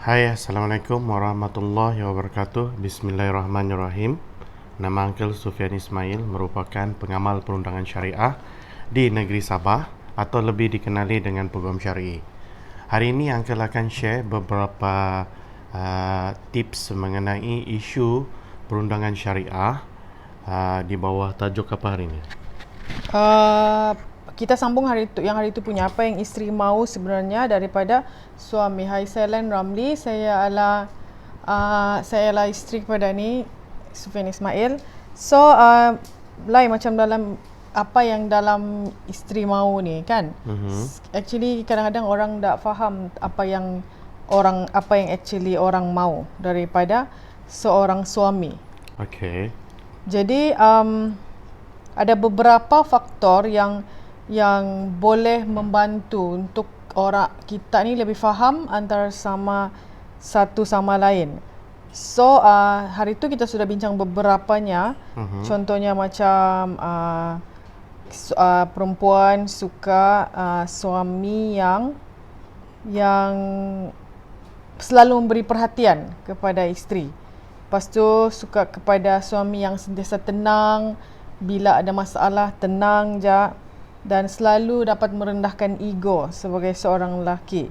Hai, Assalamualaikum warahmatullahi wabarakatuh. Bismillahirrahmanirrahim. Nama Uncle Sufian Ismail, merupakan pengamal perundangan syariah di negeri Sabah atau lebih dikenali dengan Peguam Syar'i. Hari ini Uncle akan share beberapa tips mengenai isu perundangan syariah di bawah tajuk apa hari ini? Uh, kita sambung yang hari itu punya apa yang isteri mahu sebenarnya daripada suami. Hai, saya Len Ramli. Saya adalah isteri kepada ni Sufian Ismail. So lain macam dalam apa yang dalam isteri mahu ni kan. Actually kadang-kadang orang tak faham apa yang actually orang mahu daripada seorang suami. Okay. Jadi ada beberapa faktor yang boleh membantu untuk orang kita ni lebih faham antara satu sama lain. So hari tu kita sudah bincang beberapanya. Contohnya macam perempuan suka suami yang selalu memberi perhatian kepada isteri. Lepas tu suka kepada suami yang sentiasa tenang, bila ada masalah tenang je, dan selalu dapat merendahkan ego sebagai seorang lelaki,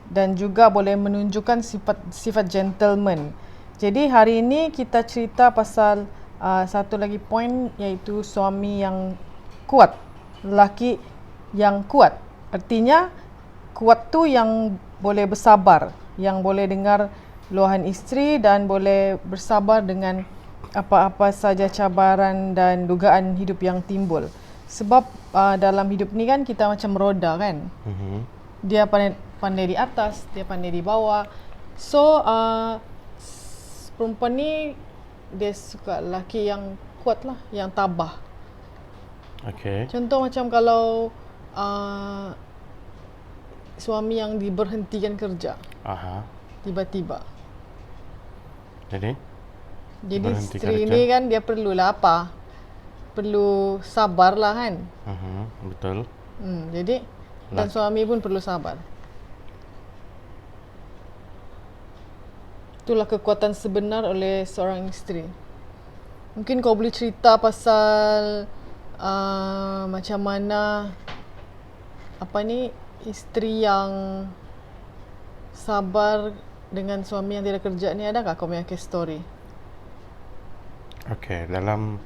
dan juga boleh menunjukkan sifat gentleman. Jadi hari ini kita cerita pasal satu lagi poin, iaitu suami yang kuat, lelaki yang kuat. Artinya kuat tu yang boleh bersabar, yang boleh dengar luahan isteri dan boleh bersabar dengan apa-apa saja cabaran dan dugaan hidup yang timbul. Sebab dalam hidup ni kan kita macam roda kan. Dia pandai di atas, dia pandai di bawah. So perempuan ni dia suka lelaki yang kuat lah, yang tabah. Okay. Contoh macam kalau suami yang diberhentikan kerja tiba-tiba. Jadi isteri ni kan dia perlulah apa? Perlu sabar lah kan. Betul. Jadi dan suami pun perlu sabar. Itulah kekuatan sebenar oleh seorang isteri. Mungkin kau boleh cerita pasal macam mana isteri yang sabar dengan suami yang tidak kerja ni. Adakah kau punya case story? Okay, dalam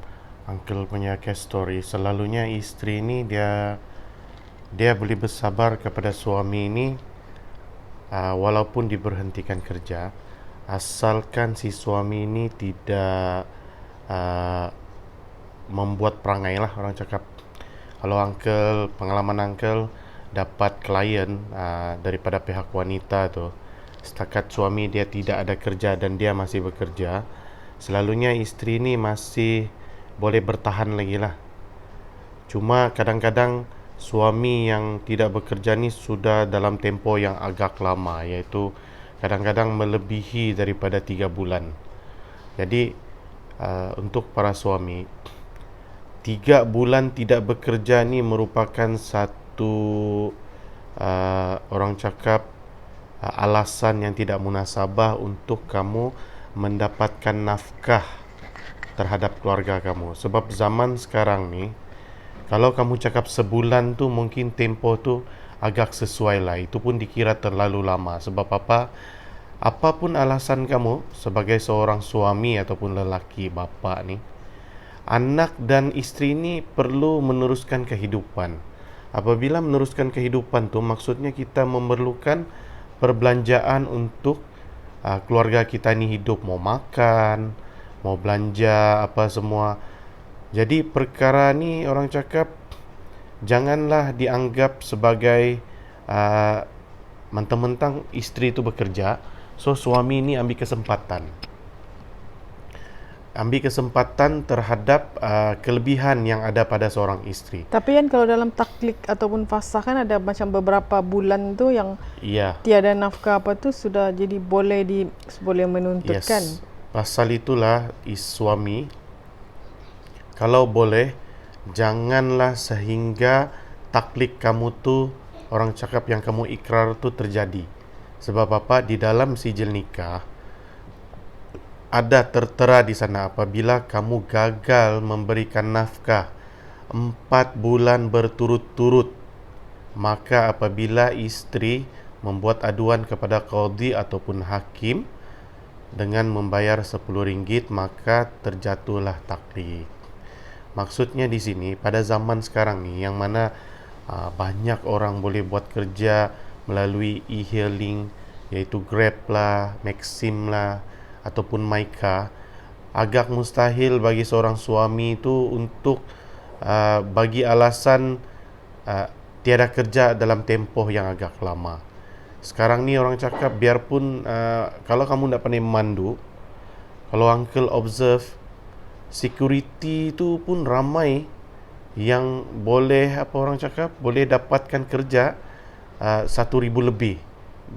Uncle punya case story, selalunya isteri ni dia boleh bersabar kepada suami ni walaupun diberhentikan kerja, asalkan si suami ni tidak membuat perangai lah, orang cakap. Kalau pengalaman Uncle dapat klien daripada pihak wanita tu, setakat suami dia tidak ada kerja dan dia masih bekerja, selalunya isteri ni masih boleh bertahan lagi lah. Cuma kadang-kadang suami yang tidak bekerja ni sudah dalam tempoh yang agak lama, iaitu kadang-kadang melebihi daripada 3 bulan. Jadi untuk para suami, 3 bulan tidak bekerja ni merupakan satu orang cakap alasan yang tidak munasabah untuk kamu mendapatkan nafkah terhadap keluarga kamu. Sebab zaman sekarang ni, kalau kamu cakap sebulan tu mungkin tempoh tu agak sesuai lah. Itu pun dikira terlalu lama. Sebab apapun alasan kamu sebagai seorang suami ataupun lelaki, bapa ni, anak dan isteri ni perlu meneruskan kehidupan. Apabila meneruskan kehidupan tu, maksudnya kita memerlukan perbelanjaan untuk keluarga kita ni hidup, mau makan, mau belanja, apa semua. Jadi perkara ni orang cakap janganlah dianggap sebagai mentang-mentang isteri tu bekerja, so suami ni ambil kesempatan terhadap kelebihan yang ada pada seorang isteri. Tapi kan kalau dalam taklik ataupun fasah kan ada macam beberapa bulan tu yang tiada nafkah apa tu sudah jadi boleh menuntut kan. Pasal itulah suami, kalau boleh janganlah sehingga taklik kamu tu, orang cakap yang kamu ikrar tu terjadi. Sebab apa? Di dalam sijil nikah ada tertera di sana apabila kamu gagal memberikan nafkah 4 bulan berturut-turut, maka apabila isteri membuat aduan kepada qadhi ataupun hakim dengan membayar RM10, maka terjatuhlah taklid. Maksudnya di sini pada zaman sekarang ni yang mana banyak orang boleh buat kerja melalui e-hailing, iaitu Grab lah, Maxim lah ataupun Myka, agak mustahil bagi seorang suami itu untuk bagi alasan tiada kerja dalam tempoh yang agak lama. Sekarang ni orang cakap biarpun kalau kamu tak pandai memandu, kalau uncle observe, security tu pun ramai yang boleh orang cakap boleh dapatkan kerja 1,000 lebih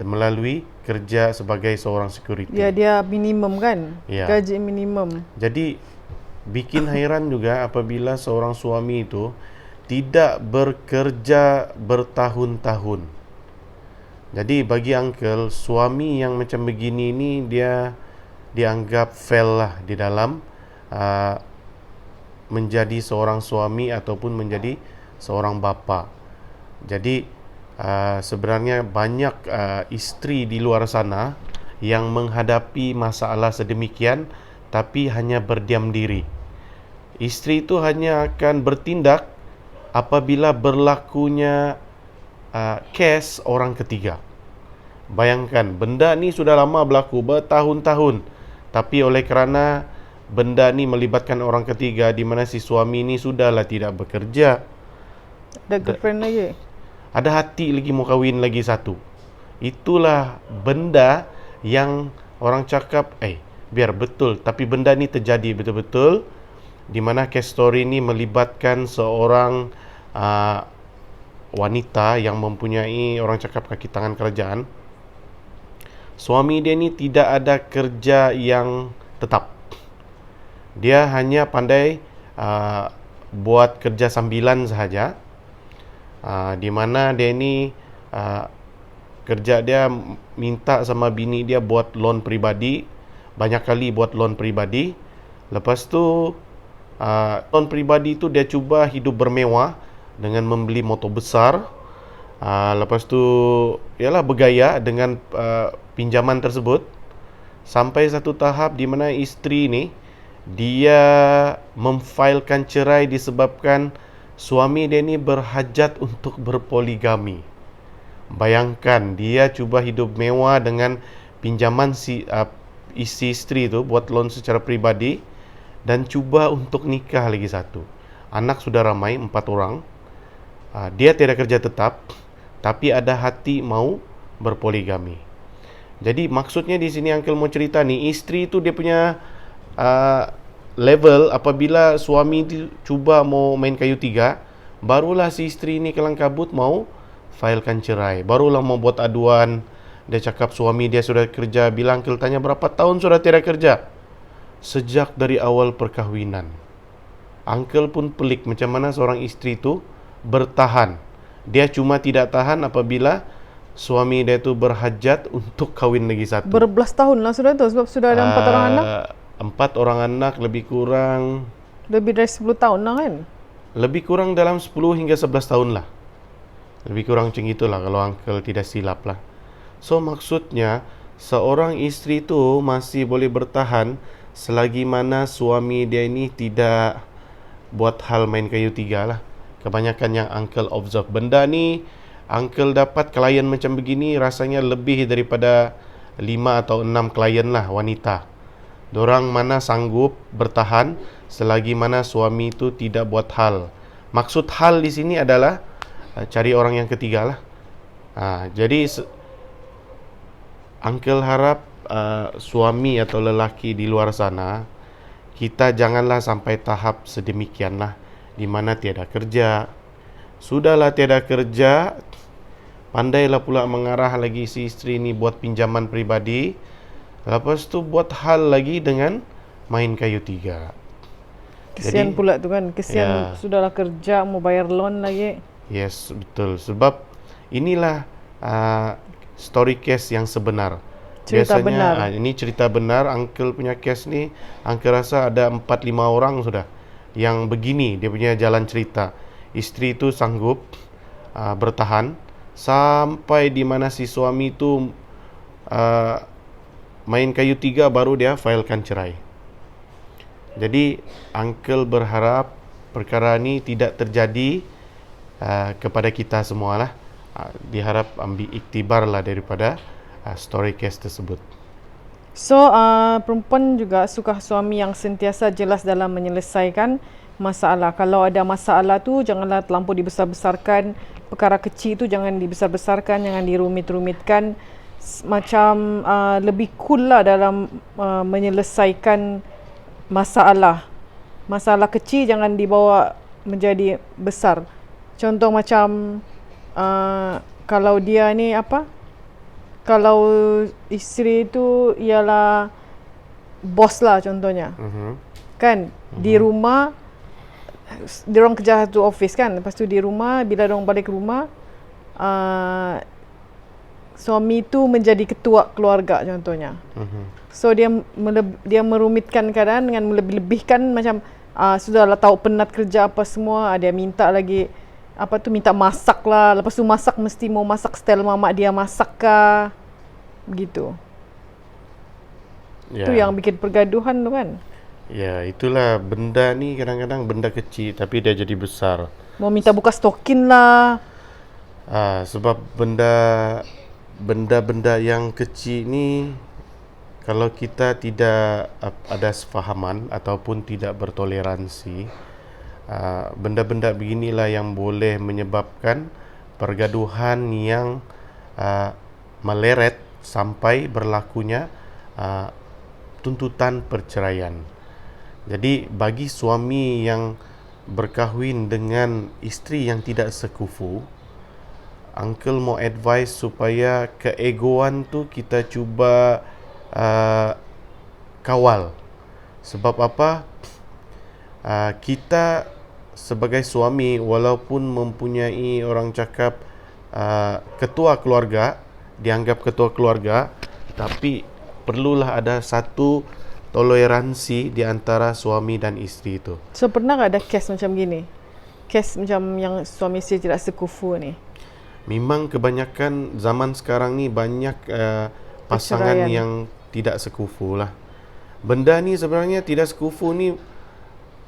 melalui kerja sebagai seorang security. Ya, dia minimum kan? Ya. Gaji minimum. Jadi bikin hairan juga apabila seorang suami itu tidak bekerja bertahun-tahun. Jadi bagi uncle, suami yang macam begini ni dia dianggap fail lah di dalam menjadi seorang suami ataupun menjadi seorang bapa. Jadi sebenarnya banyak isteri di luar sana yang menghadapi masalah sedemikian tapi hanya berdiam diri. Isteri itu hanya akan bertindak apabila berlakunya kes orang ketiga. Bayangkan, benda ni sudah lama berlaku, bertahun-tahun, tapi oleh kerana benda ni melibatkan orang ketiga di mana si suami ni sudahlah tidak bekerja, Ada girlfriend lagi. ada hati lagi mau kahwin lagi satu. Itulah benda yang orang cakap biar betul, tapi benda ni terjadi betul-betul di mana case story ni melibatkan seorang wanita yang mempunyai orang cakap kaki tangan kerajaan. Suami dia ni tidak ada kerja yang tetap. Dia hanya pandai buat kerja sambilan sahaja, di mana dia ni kerja dia minta sama bini dia buat loan peribadi, banyak kali buat loan peribadi. Lepas tu loan peribadi tu dia cuba hidup bermewah dengan membeli motor besar. Lepas tu ialah bergaya dengan pinjaman tersebut, sampai satu tahap di mana isteri ni dia memfailkan cerai disebabkan suami dia ni berhajat untuk berpoligami. Bayangkan, dia cuba hidup mewah dengan pinjaman isteri tu buat loan secara peribadi dan cuba untuk nikah lagi satu. Anak sudah ramai, 4 orang. Dia tidak kerja tetap, tapi ada hati mau berpoligami. Jadi maksudnya di sini uncle mau cerita ni, isteri tu dia punya level apabila suami tu cuba mau main kayu tiga, barulah si isteri ni kelang kabut mau filekan cerai, barulah mau buat aduan. Dia cakap suami dia sudah kerja. Bila uncle tanya berapa tahun sudah tidak kerja, sejak dari awal perkahwinan. Uncle pun pelik macam mana seorang isteri tu bertahan. Dia cuma tidak tahan apabila suami dia tu berhajat untuk kahwin lagi satu. Berbelas tahun lah sudah tu, sebab sudah ada 4 orang anak. 4 orang anak, lebih kurang Lebih dari 10 tahun lah kan. lebih kurang dalam 10 hingga 11 tahun lah. Lebih kurang macam itulah kalau uncle tidak silap lah. So maksudnya seorang isteri tu masih boleh bertahan selagi mana suami dia ini tidak buat hal main kayu tiga lah. Kebanyakan yang uncle observe, benda ni uncle dapat klien macam begini rasanya lebih daripada 5 atau 6 klien lah wanita. Dorang mana sanggup bertahan selagi mana suami itu tidak buat hal. Maksud hal di sini adalah cari orang yang ketiga lah. Jadi uncle harap suami atau lelaki di luar sana, kita janganlah sampai tahap sedemikian lah, di mana tiada kerja. Sudahlah tiada kerja, pandailah pula mengarah lagi si isteri ni buat pinjaman peribadi. Lepas tu buat hal lagi dengan main kayu tiga. Kesian pula tu kan. Kesian sudahlah kerja mau bayar loan lagi. Yes, betul. Sebab inilah story case yang sebenar. Cerita benar. Ini cerita benar. Uncle punya case ni, Uncle rasa ada 4-5 orang sudah yang begini dia punya jalan cerita. Isteri tu sanggup bertahan sampai di mana si suami tu main kayu tiga baru dia filekan cerai. Jadi Uncle berharap perkara ni tidak terjadi kepada kita semualah. Diharap ambil iktibar lah daripada story case tersebut. So, perempuan juga suka suami yang sentiasa jelas dalam menyelesaikan masalah. Kalau ada masalah tu, janganlah terlampau dibesar-besarkan. Perkara kecil tu jangan dibesar-besarkan, jangan dirumit-rumitkan. Macam lebih cool lah dalam menyelesaikan masalah. Masalah kecil jangan dibawa menjadi besar. Contoh macam kalau dia ni kalau isteri tu ialah bos lah contohnya. Kan di rumah diorang kerja satu office kan, lepas tu di rumah bila diorang balik ke rumah suami tu menjadi ketua keluarga contohnya. So dia merumitkan keadaan dengan melebih-lebihkan macam sudahlah tahu penat kerja apa semua, dia minta lagi minta masak lah. Lepas tu masak mesti mau masak style mamak dia masak kah, begitu. Itu yang bikin pergaduhan tu kan. Ya, itulah benda ni kadang-kadang benda kecil tapi dia jadi besar. Mau minta buka stokin lah. Sebab benda-benda yang kecil ni kalau kita tidak ada sefahaman ataupun tidak bertoleransi, benda-benda beginilah yang boleh menyebabkan pergaduhan yang meleret sampai berlakunya tuntutan perceraian. Jadi bagi suami yang berkahwin dengan isteri yang tidak sekufu, Uncle mau advise supaya keegoan tu kita cuba kawal. Sebab apa? Kita sebagai suami walaupun mempunyai orang cakap ketua keluarga, dianggap ketua keluarga, tapi perlulah ada satu toleransi di antara suami dan isteri itu. So pernah tak ada kes macam gini? Kes macam yang suami isteri tidak sekufu ni? Memang kebanyakan zaman sekarang ni banyak pasangan Perceraian yang tidak sekufu lah. Benda ni sebenarnya tidak sekufu ni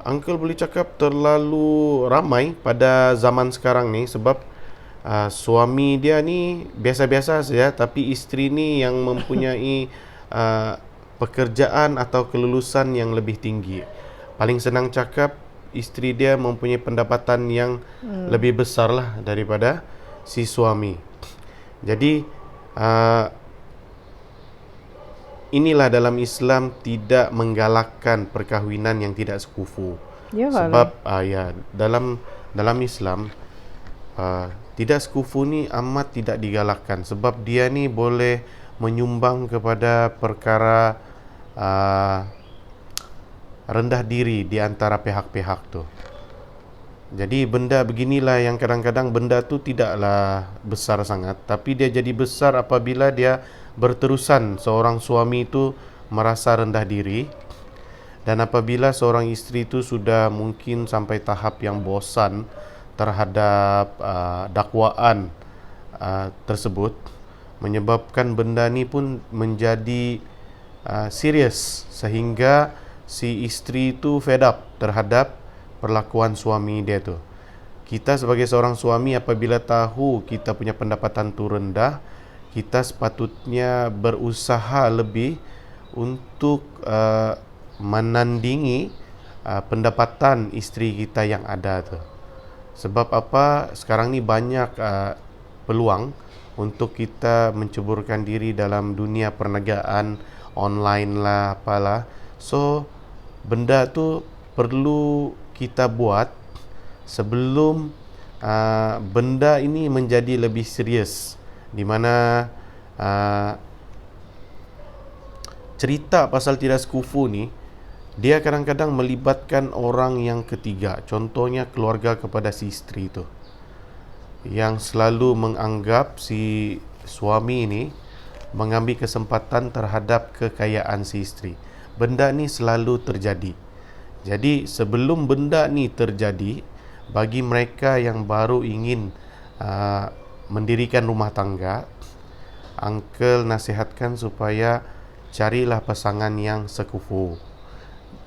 Uncle boleh cakap terlalu ramai pada zaman sekarang ni sebab suami dia ni biasa-biasa saja tapi isteri ni yang mempunyai pekerjaan atau kelulusan yang lebih tinggi. Paling senang cakap isteri dia mempunyai pendapatan yang lebih besar lah daripada si suami. Jadi inilah dalam Islam tidak menggalakkan perkahwinan yang tidak sekufu. Ya, Sebab dalam Islam tidak sekufu ni amat tidak digalakkan sebab dia ni boleh menyumbang kepada perkara rendah diri di antara pihak-pihak tu. Jadi benda beginilah yang kadang-kadang benda tu tidaklah besar sangat tapi dia jadi besar apabila dia berterusan seorang suami itu merasa rendah diri dan apabila seorang isteri itu sudah mungkin sampai tahap yang bosan terhadap dakwaan tersebut, menyebabkan benda ni pun menjadi serius sehingga si isteri itu fed up terhadap perlakuan suami dia tu. Kita sebagai seorang suami apabila tahu kita punya pendapatan tu rendah, kita sepatutnya berusaha lebih untuk menandingi pendapatan isteri kita yang ada tu. Sebab apa? Sekarang ni banyak peluang untuk kita menceburkan diri dalam dunia perniagaan online lah apalah. So benda tu perlu kita buat sebelum benda ini menjadi lebih serius, di mana cerita pasal tidak sekufu ni dia kadang-kadang melibatkan orang yang ketiga, contohnya keluarga kepada si isteri tu, yang selalu menganggap si suami ini mengambil kesempatan terhadap kekayaan si isteri. Benda ni selalu terjadi. Jadi sebelum benda ni terjadi, bagi mereka yang baru ingin mendirikan rumah tangga, Uncle nasihatkan supaya carilah pasangan yang sekufu.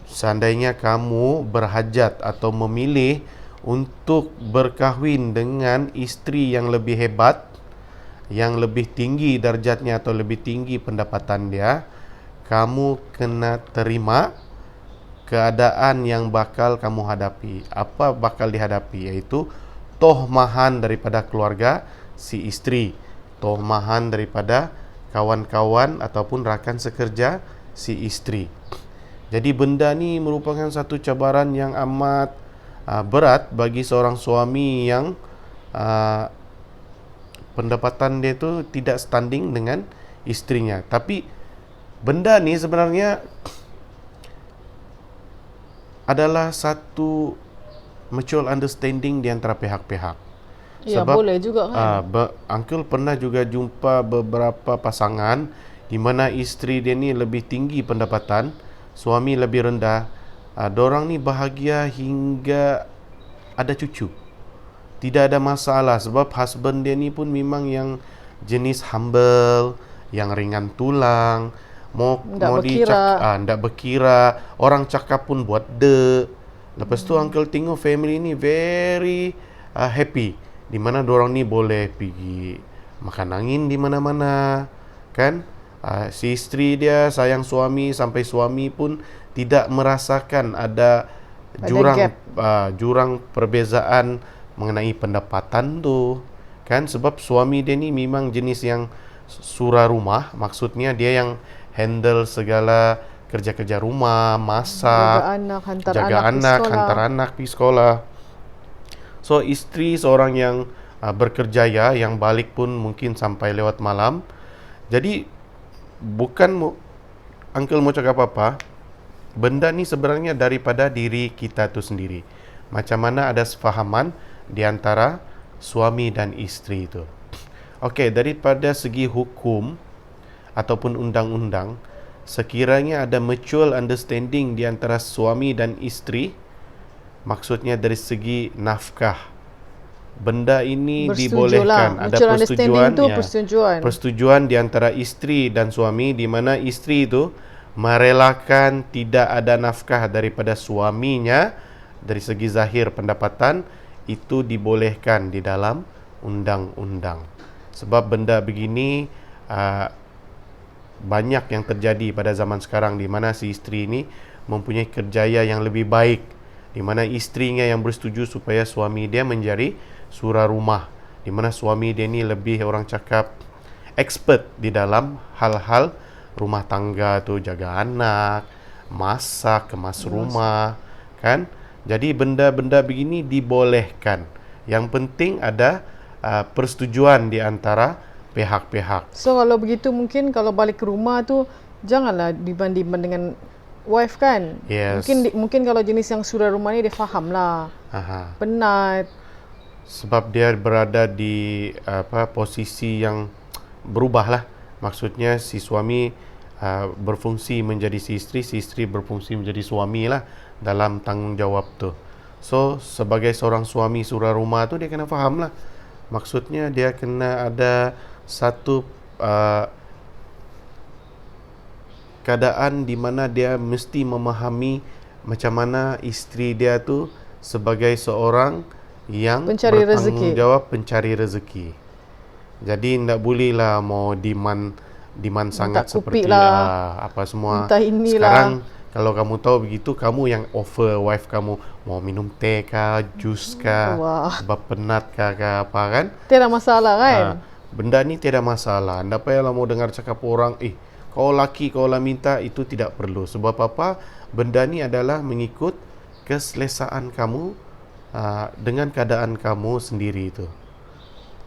Seandainya kamu berhajat atau memilih untuk berkahwin dengan isteri yang lebih hebat, yang lebih tinggi darjatnya atau lebih tinggi pendapatan dia, kamu kena terima keadaan yang bakal kamu hadapi. Apa bakal dihadapi? Iaitu tohmahan daripada keluarga si isteri, tohmahan daripada kawan-kawan ataupun rakan sekerja si isteri. Jadi benda ni merupakan satu cabaran yang amat berat bagi seorang suami yang pendapatan dia tu tidak standing dengan isterinya. Tapi benda ni sebenarnya adalah satu mutual understanding di antara pihak-pihak. Ya, Sebab boleh juga kan. Uncle pernah juga jumpa beberapa pasangan di mana isteri dia ni lebih tinggi pendapatan, suami lebih rendah. Dorang ni bahagia hingga ada cucu. Tidak ada masalah sebab husband dia ni pun memang yang jenis humble, yang ringan tulang, ndak berkira, orang cakap pun buat Lepas tu Uncle tengok family ni very happy, di mana dorang ni boleh pergi makan angin di mana-mana, kan? Si isteri dia sayang suami sampai suami pun tidak merasakan ada jurang perbezaan mengenai pendapatan tu, kan? Sebab suami dia ni memang jenis yang sura rumah, maksudnya dia yang handle segala kerja-kerja rumah, masak, jaga anak, hantar anak pergi sekolah. So isteri seorang yang berkerjaya, yang balik pun mungkin sampai lewat malam. Jadi bukan Uncle mau cakap apa, benda ni sebenarnya daripada diri kita tu sendiri. Macam mana ada sefahaman di antara suami dan isteri itu. Okey, daripada segi hukum ataupun undang-undang, sekiranya ada mutual understanding di antara suami dan isteri, maksudnya dari segi nafkah, benda ini dibolehkan. Ada persetujuan di antara isteri dan suami, di mana isteri itu merelakan tidak ada nafkah daripada suaminya. Dari segi zahir pendapatan itu dibolehkan di dalam undang-undang. Sebab benda begini banyak yang terjadi pada zaman sekarang, di mana si isteri ini mempunyai kerjaya yang lebih baik, di mana isterinya yang bersetuju supaya suami dia menjadi sura rumah, di mana suami dia ni lebih, orang cakap, expert di dalam hal-hal rumah tangga tu, jaga anak, masak, kemas rumah, kan? Jadi benda-benda begini dibolehkan. Yang penting ada persetujuan di antara pihak-pihak. So kalau begitu mungkin kalau balik ke rumah tu janganlah dibanding dengan wife kan. Yes. Mungkin kalau jenis yang sura rumah ni dia faham lah. Penat. Sebab dia berada di posisi yang berubah lah. Maksudnya si suami berfungsi menjadi si isteri berfungsi menjadi suami lah dalam tanggungjawab tu. So sebagai seorang suami sura rumah tu dia kena faham lah. Maksudnya dia kena ada satu keadaan di mana dia mesti memahami macam mana isteri dia tu sebagai seorang yang bertanggungjawab pencari rezeki. Jadi tidak boleh lah mau demand sangat seperti apa semua. Sekarang kalau kamu tahu begitu, kamu yang offer wife kamu mau minum teh kah, jus kah, sebab penat kah apa kan? Tidak masalah kan? Benda ni tiada masalah. Anda payahlah mau dengar cakap orang, kau laki kau lah minta, itu tidak perlu. Sebab apa? Benda ni adalah mengikut keselesaan kamu dengan keadaan kamu sendiri itu.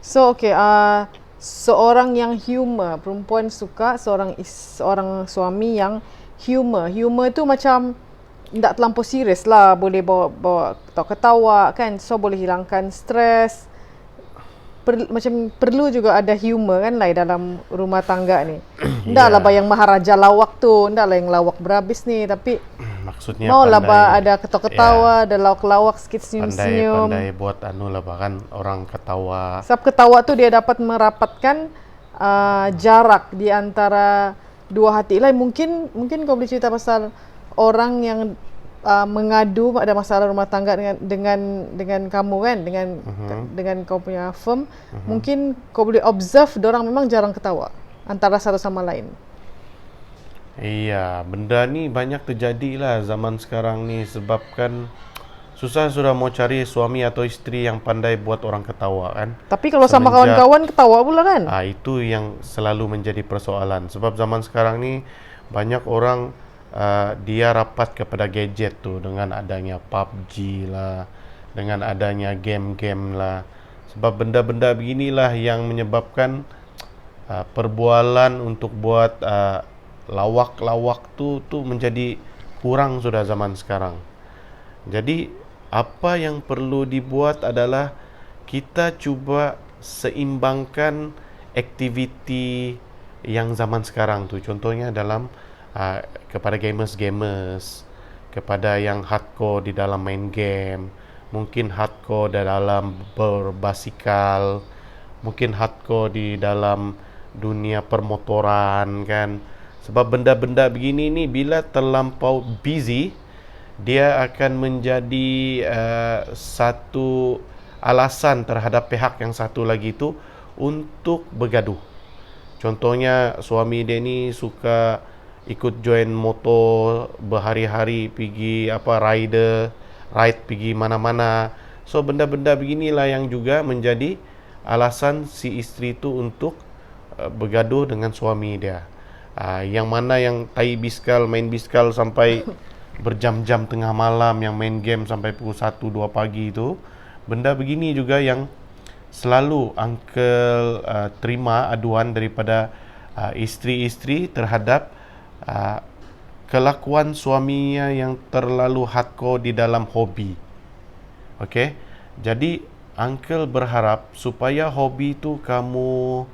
So seorang yang humor, perempuan suka seorang suami yang humor tu macam tak terlampau serius lah, boleh bawa ketawa kan, so boleh hilangkan stres. macam perlu juga ada humor kan lah dalam rumah tangga ni. Ndaklah bayang maharaja lawak tu, ndaklah yang lawak berhabis ni, tapi Maksudnya maulah pandai, ada ketawa-ketawa, ada lawak-lawak sikit senyum-senyum. pandai buat anu lah, bahkan orang ketawa. Sebab ketawa tu dia dapat merapatkan jarak di antara dua hati lain. Mungkin kau boleh cerita pasal orang yang mengadu ada masalah rumah tangga dengan kamu kan, dengan kau punya firm. Mungkin kau boleh observe orang memang jarang ketawa antara satu sama lain. Iya, benda ni banyak terjadi lah zaman sekarang ni, sebabkan susah sudah mau cari suami atau isteri yang pandai buat orang ketawa kan. Tapi kalau sama kawan-kawan ketawa pula kan. Itu yang selalu menjadi persoalan. Sebab zaman sekarang ni banyak orang dia rapat kepada gadget tu dengan adanya PUBG lah, dengan adanya game-game lah. Sebab benda-benda beginilah yang menyebabkan perbualan untuk buat lawak-lawak tu menjadi kurang sudah zaman sekarang. Jadi apa yang perlu dibuat adalah kita cuba seimbangkan aktiviti yang zaman sekarang tu. Contohnya dalam kepada gamers, kepada yang hardcore di dalam main game, mungkin hardcore di dalam berbasikal, mungkin hardcore di dalam dunia permotoran kan. Sebab benda-benda begini ni bila terlampau busy, dia akan menjadi satu alasan terhadap pihak yang satu lagi tu untuk bergaduh. Contohnya suami dia ni suka ikut join motor berhari-hari pergi ride pergi mana-mana. So benda-benda beginilah yang juga menjadi alasan si isteri tu untuk bergaduh dengan suami dia. Yang mana yang main biskal sampai berjam-jam tengah malam, yang main game sampai pukul 1-2 pagi itu, benda begini juga yang selalu uncle terima aduan daripada isteri-isteri terhadap kelakuan suaminya yang terlalu hardcore di dalam hobi. Okey. Jadi uncle berharap supaya hobi itu kamu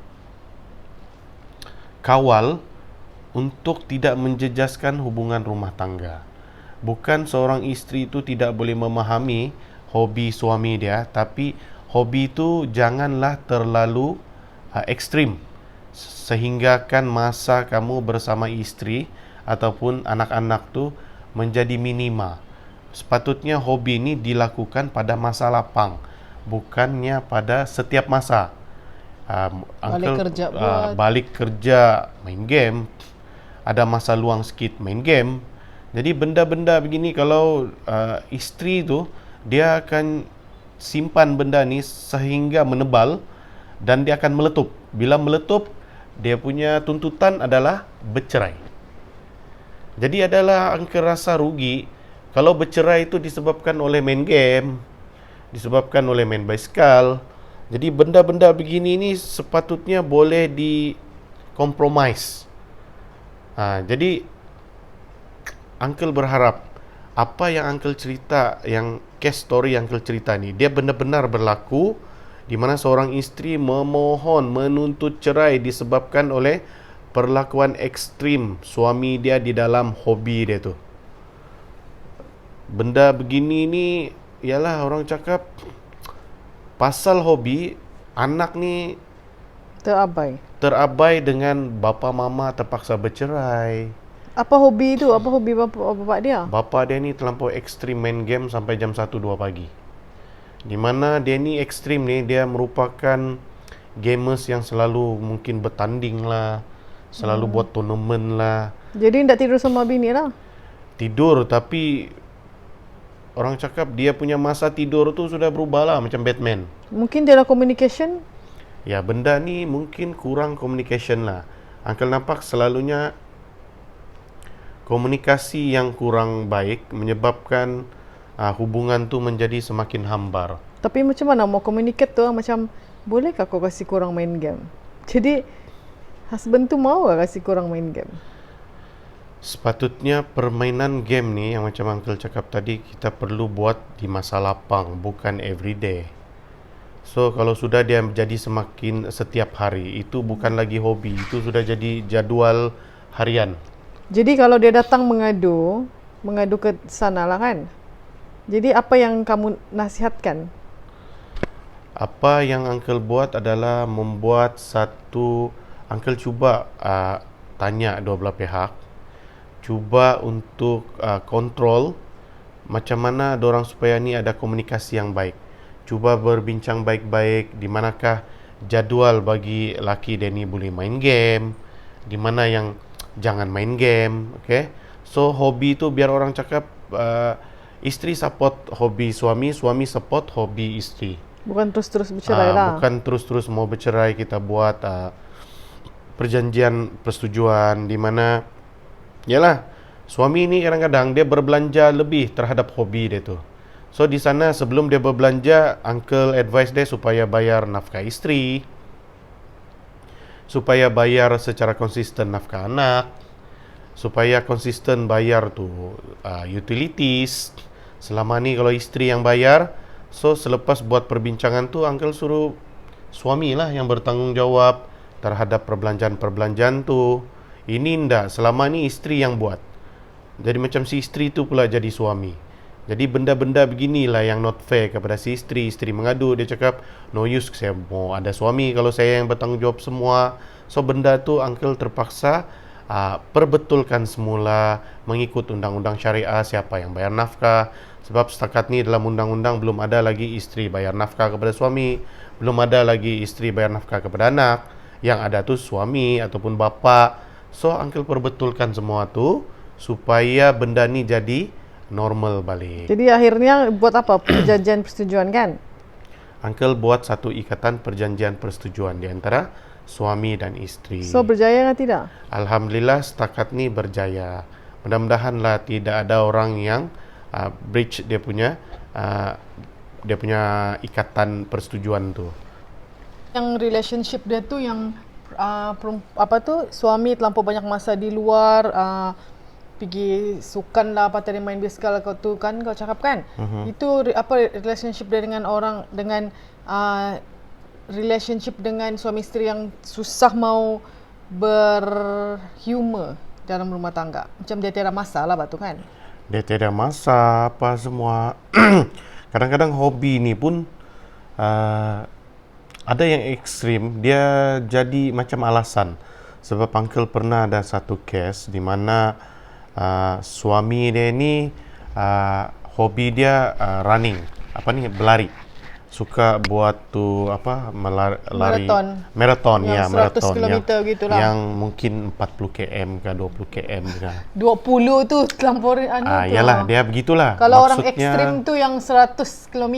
kawal untuk tidak menjejaskan hubungan rumah tangga. Bukan seorang isteri itu tidak boleh memahami hobi suami dia, tapi hobi itu janganlah terlalu ekstrim sehinggakan masa kamu bersama isteri ataupun anak-anak tu menjadi minima. Sepatutnya hobi ini dilakukan pada masa lapang, bukannya pada setiap masa. Balik kerja main game, ada masa luang sikit main game. Jadi benda-benda begini kalau isteri tu dia akan simpan benda ni sehingga menebal dan dia akan meletup. Bila meletup, dia punya tuntutan adalah bercerai. Jadi adalah angka rasa rugi kalau bercerai itu disebabkan oleh main game, disebabkan oleh main basikal. Jadi benda-benda begini ni sepatutnya boleh di-compromise. Jadi uncle berharap apa yang uncle cerita, yang case story yang uncle cerita ni, dia benar-benar berlaku, di mana seorang isteri memohon menuntut cerai disebabkan oleh perlakuan ekstrim suami dia di dalam hobi dia tu. Benda begini ni ialah orang cakap pasal hobi, anak ni terabai dengan bapa mama terpaksa bercerai. Apa hobi itu? Apa hobi bapak dia? Bapa dia ni terlampau ekstrim main game sampai jam 1-2 pagi. Di mana dia ni ekstrim ni, dia merupakan gamers yang selalu mungkin bertanding lah, selalu buat tournament lah. Jadi tak tidur sama bini lah? Tidur, tapi orang cakap dia punya masa tidur tu sudah berubah lah, macam Batman. Mungkin dia ada communication? Ya, benda ni mungkin kurang communication lah. Uncle nampak selalunya komunikasi yang kurang baik menyebabkan hubungan tu menjadi semakin hambar. Tapi macam mana mau communicate tu, macam bolehkah kau kasih korang main game? Jadi husband tu mau tak kasih korang main game? Sepatutnya permainan game ni yang macam uncle cakap tadi, kita perlu buat di masa lapang, bukan everyday. So kalau sudah dia menjadi semakin setiap hari, itu bukan lagi hobi, itu sudah jadi jadual harian. Jadi kalau dia datang mengadu ke sana lah kan. Jadi apa yang kamu nasihatkan? Apa yang uncle buat adalah membuat satu, uncle cuba tanya dua belah pihak, cuba untuk kontrol macam mana dorang supaya ni ada komunikasi yang baik. Cuba berbincang baik-baik di manakah jadual bagi laki dia ni boleh main game, di mana yang jangan main game, okay? So hobi tu biar orang cakap isteri support hobi suami, suami support hobi isteri. Bukan terus-terus bercerai lah. Bukan terus-terus mau bercerai, kita buat perjanjian persetujuan di mana yalah suami ni kadang-kadang dia berbelanja lebih terhadap hobi dia tu. So di sana sebelum dia berbelanja, uncle advise dia supaya bayar nafkah isteri, supaya bayar secara konsisten nafkah anak, supaya konsisten bayar tu utilities. Selama ni kalau isteri yang bayar, so selepas buat perbincangan tu uncle suruh suami lah yang bertanggungjawab terhadap perbelanjaan-perbelanjaan tu. Ini ndak, selama ni isteri yang buat. Jadi macam si isteri tu pula jadi suami. Jadi benda-benda beginilah yang not fair kepada si isteri. Isteri mengadu, dia cakap no use, saya mau ada suami kalau saya yang bertanggungjawab semua. So benda tu uncle terpaksa perbetulkan semula mengikut undang-undang syariah siapa yang bayar nafkah. Sebab setakat ni dalam undang-undang belum ada lagi isteri bayar nafkah kepada suami, belum ada lagi isteri bayar nafkah kepada anak. Yang ada tu suami ataupun bapa. So uncle perbetulkan semua tu supaya benda ni jadi normal balik. Jadi akhirnya buat apa? Perjanjian persetujuan kan? Uncle buat satu ikatan perjanjian persetujuan di antara suami dan isteri. So berjaya atau tidak? Alhamdulillah setakat ni berjaya. Mudah-mudahanlah tidak ada orang yang breach dia punya ikatan persetujuan tu. Yang relationship dia tu yang suami terlampau banyak masa di luar, pergi sukan lah, apa tadi main biskal kau tu kan kau cakap kan. Itu relationship dia dengan orang, dengan relationship dengan suami isteri yang susah mau berhumor dalam rumah tangga. Macam dia tiada masalah batu kan. Dia tiada masa apa semua. Kadang-kadang hobi ni pun ada yang ekstrim, dia jadi macam alasan. Sebab uncle pernah ada satu case di mana suami dia ni hobi dia running, berlari. Suka buat tu lari marathon ya, 100 marathon km gitulah. Yang mungkin 40 km ke 20 km ke. 20 tu terlampau tu. Yalah, dia begitulah. Kalau orang ekstrim tu yang 100 km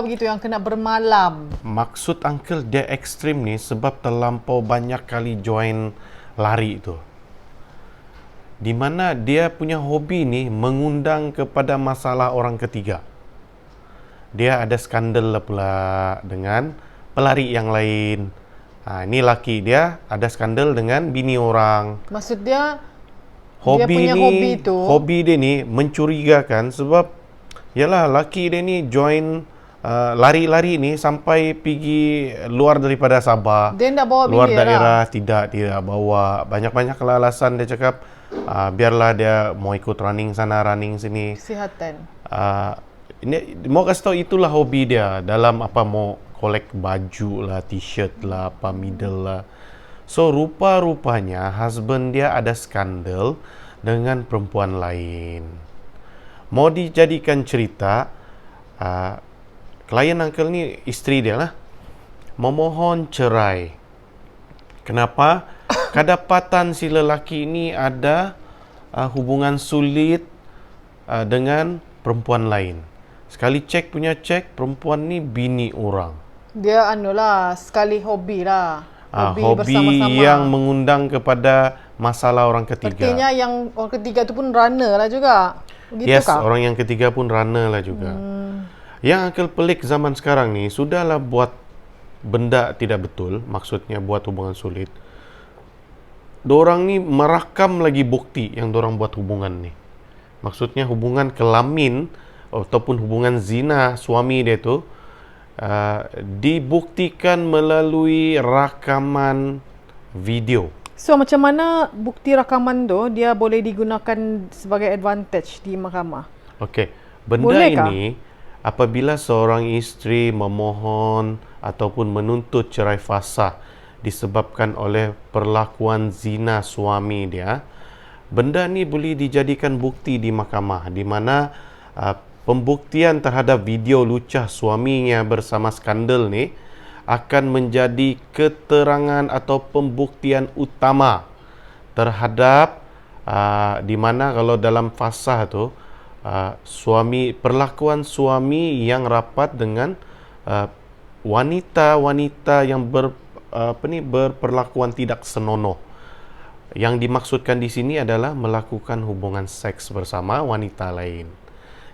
begitu yang kena bermalam. Maksud uncle dia ekstrim ni sebab terlampau banyak kali join lari tu. Di mana dia punya hobi ni mengundang kepada masalah orang ketiga. Dia ada skandal lah pula dengan pelari yang lain. Ini laki dia ada skandal dengan bini orang. Maksud dia hobi dia ni mencurigakan sebab yalah laki dia ni join lari-lari ni sampai pergi luar daripada Sabah. Dia tak bawa luar bini daerah lah. Tidak bawa. Banyak-banyak alasan dia cakap biarlah dia mau ikut running sana running sini. Kesihatan. Ini mau kasih tahu itulah hobi dia dalam mau collect baju lah, t-shirt lah, middle lah. So rupa-rupanya husband dia ada skandal dengan perempuan lain. Mau dijadikan cerita, klien uncle ni isteri dia lah memohon cerai. Kenapa? Kedapatan si lelaki ini ada hubungan sulit dengan perempuan lain. Sekali punya cek, perempuan ni bini orang. Dia sekali hobi lah. Hobi yang mengundang kepada masalah orang ketiga. Artinya yang orang ketiga tu pun runner lah juga. Begitu yes, orang yang ketiga pun runner lah juga. Yang uncle pelik zaman sekarang ni, sudahlah buat benda tidak betul, maksudnya buat hubungan sulit. Dorang ni merakam lagi bukti yang dorang buat hubungan ni. Maksudnya hubungan kelamin ataupun hubungan zina suami dia tu dibuktikan melalui rakaman video. So macam mana bukti rakaman tu dia boleh digunakan sebagai advantage di mahkamah? Okey, benda Bolehkah? ini apabila seorang isteri memohon ataupun menuntut cerai fasah disebabkan oleh perlakuan zina suami dia, benda ni boleh dijadikan bukti di mahkamah, di mana pembuktian terhadap video lucah suaminya bersama skandal ni akan menjadi keterangan atau pembuktian utama terhadap di mana kalau dalam fasah tu perlakuan suami yang rapat dengan wanita-wanita yang berperlakuan tidak senonoh. Yang dimaksudkan di sini adalah melakukan hubungan seks bersama wanita lain.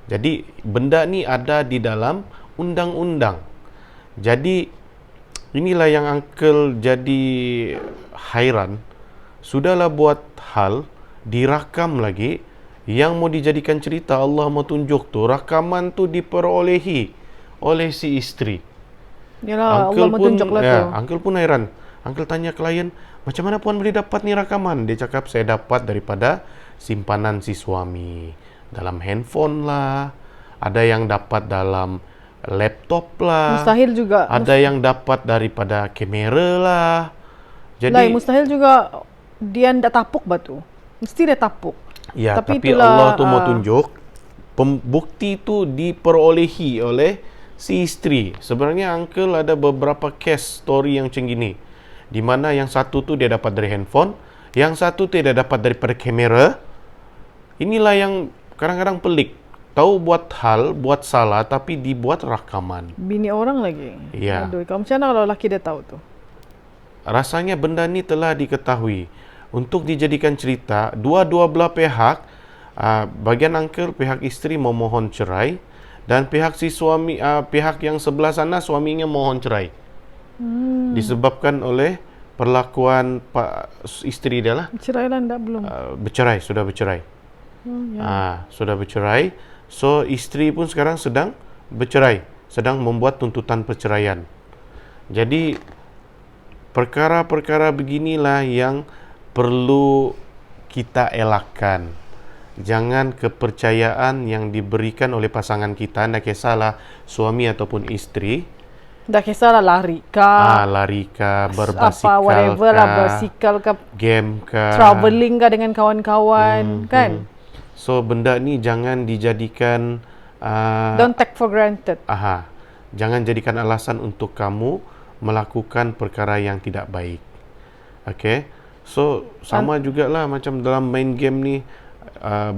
Jadi benda ni ada di dalam undang-undang. Jadi inilah yang uncle jadi hairan. Sudahlah buat hal, dirakam lagi, yang mau dijadikan cerita Allah mau tunjuk tu, rakaman tu diperolehi oleh si isteri. Yalah, Allah menunjuk lah tu. Uncle pun hairan. Uncle tanya klien, macam mana puan boleh dapat ni rakaman? Dia cakap, saya dapat daripada simpanan si suami. Dalam handphone lah, ada yang dapat dalam laptop lah. Mustahil juga. Ada yang dapat daripada kamera lah. Jadi mustahil juga dia ndak tapuk batu. Mesti dia tapuk. ya, tapi Allah tu mau tunjuk bukti tu diperolehi oleh si isteri. Sebenarnya uncle ada beberapa case story yang macam gini, di mana yang satu tu dia dapat dari handphone, yang satu tu dia dapat daripada kamera. Inilah yang kadang-kadang pelik. Tahu buat hal, buat salah, tapi dibuat rakaman. Bini orang lagi. Ya. Aduh, kalau macam mana kalau lelaki dia tahu tu? Rasanya benda ni telah diketahui. Untuk dijadikan cerita, dua-dua belah pihak, bagian uncle, pihak isteri memohon cerai, dan pihak si suami, pihak yang sebelah sana suaminya mohon cerai. Disebabkan oleh perlakuan isteri dia lah. Cerai lah ndak belum? Bercerai, sudah bercerai. Sudah bercerai. So isteri pun sekarang sedang bercerai, sedang membuat tuntutan perceraian. Jadi perkara-perkara beginilah yang perlu kita elakkan. Jangan kepercayaan yang diberikan oleh pasangan kita, tak kisahlah suami ataupun isteri. Dah kisahlah lari kah, berbasikal apa whatever lah, basikal kah, game kah, travelling kah dengan kawan-kawan, kan? So benda ni jangan dijadikan don't take for granted. Jangan jadikan alasan untuk kamu melakukan perkara yang tidak baik. Okay. So sama jugalah macam dalam main game ni,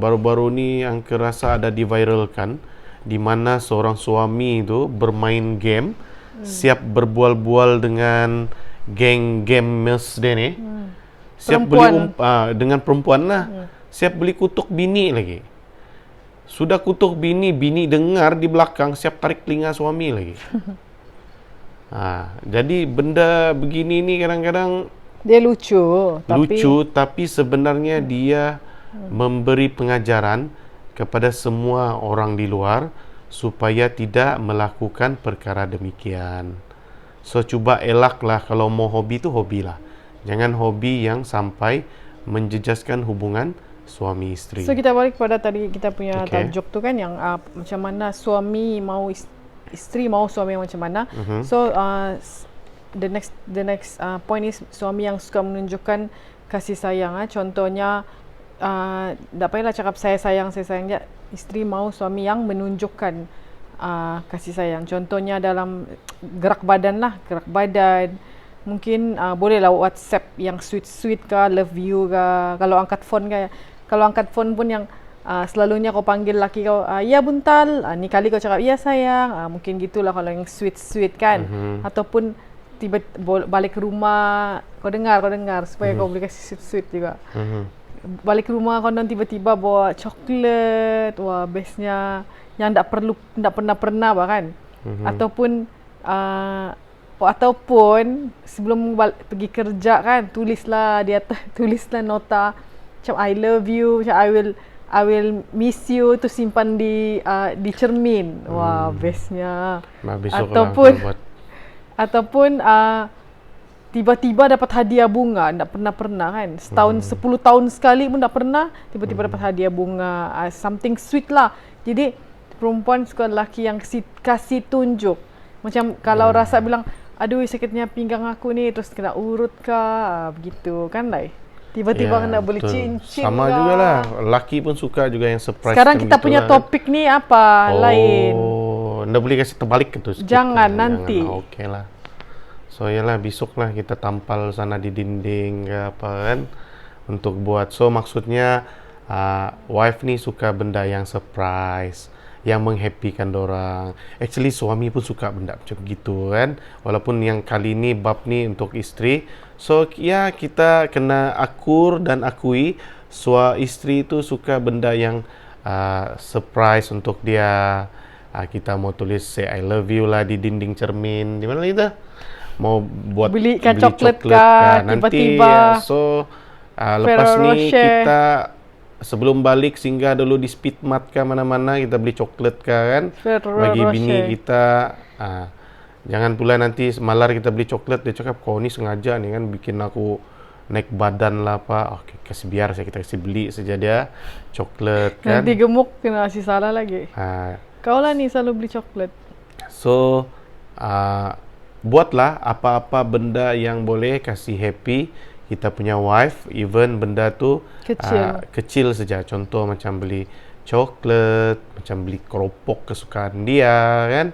baru-baru ni yang kerasa ada diviralkan, di mana seorang suami itu bermain game, siap berbual-bual dengan geng gamers dia ni, siap beli dengan perempuan lah, siap beli kutuk bini lagi. Sudah kutuk bini dengar di belakang, siap tarik telinga suami lagi. Jadi benda begini ni kadang-kadang dia lucu, tapi sebenarnya dia memberi pengajaran kepada semua orang di luar supaya tidak melakukan perkara demikian. So cuba elaklah, kalau mau hobi tu hobilah. Jangan hobi yang sampai menjejaskan hubungan suami isteri. So kita balik pada tadi kita punya tajuk tu kan, yang macam mana suami mau isteri mau suami yang macam mana. So the next point is suami yang suka menunjukkan kasih sayang. Contohnya tak payahlah cakap saya sayang je. Isteri mau suami yang menunjukkan kasih sayang. Contohnya dalam gerak badan. Mungkin bolehlah WhatsApp yang sweet kah, love you kah. Kalau angkat phone pun yang selalunya kau panggil laki kau, ya buntal, ni kali kau cakap ya sayang, mungkin gitulah kalau yang sweet kan. Ataupun tiba balik ke rumah kau dengar supaya kau boleh kasih sweet juga. Balik ke rumah kau tiba-tiba bawa coklat, wah bestnya, yang tak pernah kan. Ataupun sebelum pergi kerja kan, tulislah di atas, tulislah nota macam I love you, macam I will miss you tu simpan di cermin. Wah, bestnya. Besok Ataupun lah buat. ataupun tiba-tiba dapat hadiah bunga, tak pernah kan. Setahun 10 tahun sekali pun tak pernah tiba-tiba dapat hadiah bunga. Something sweet lah. Jadi perempuan suka lelaki yang kasih tunjuk. Macam kalau rasa bilang, aduh sakitnya pinggang aku ni, terus kena urut kah, begitu kan lah. Tiba-tiba kena beli betul. cincin Sama lah. jugalah. Lelaki pun suka juga yang surprise. Sekarang kita punya topik ni apa? Lain. Oh, anda boleh kasih terbalik ke tu sikit? Jangan, nanti. Jangan. Okey lah. So yalah, besok lah kita tampal sana di dinding ke apa kan, untuk buat. So maksudnya wife ni suka benda yang surprise, yang menghappykan dorang. Actually suami pun suka benda macam gitu kan. Walaupun yang kali ni bab ni untuk isteri. So ya, kita kena akur dan akui isteri tu suka benda yang surprise untuk dia. Kita mau tulis say I love you lah di dinding cermin. Di mana kita? Mau beli coklat kah nanti. Tiba-tiba. So lepas ni Rocher. kita sebelum balik singgah dulu di Speedmart ke mana-mana, kita beli coklat kan bagi bini kita. Jangan pula nanti malar kita beli coklat, dia cakap kau ni sengaja nih kan bikin aku naik badan lah apa. Oke, kasih biar kita kasih beli saja dia coklat kan. Nanti gemuk kena kasih salah lagi. Kau lah ni selalu beli coklat. So buatlah apa-apa benda yang boleh kasih happy kita punya wife, even benda tu kecil saja. Contoh macam beli coklat, macam beli keropok kesukaan dia kan,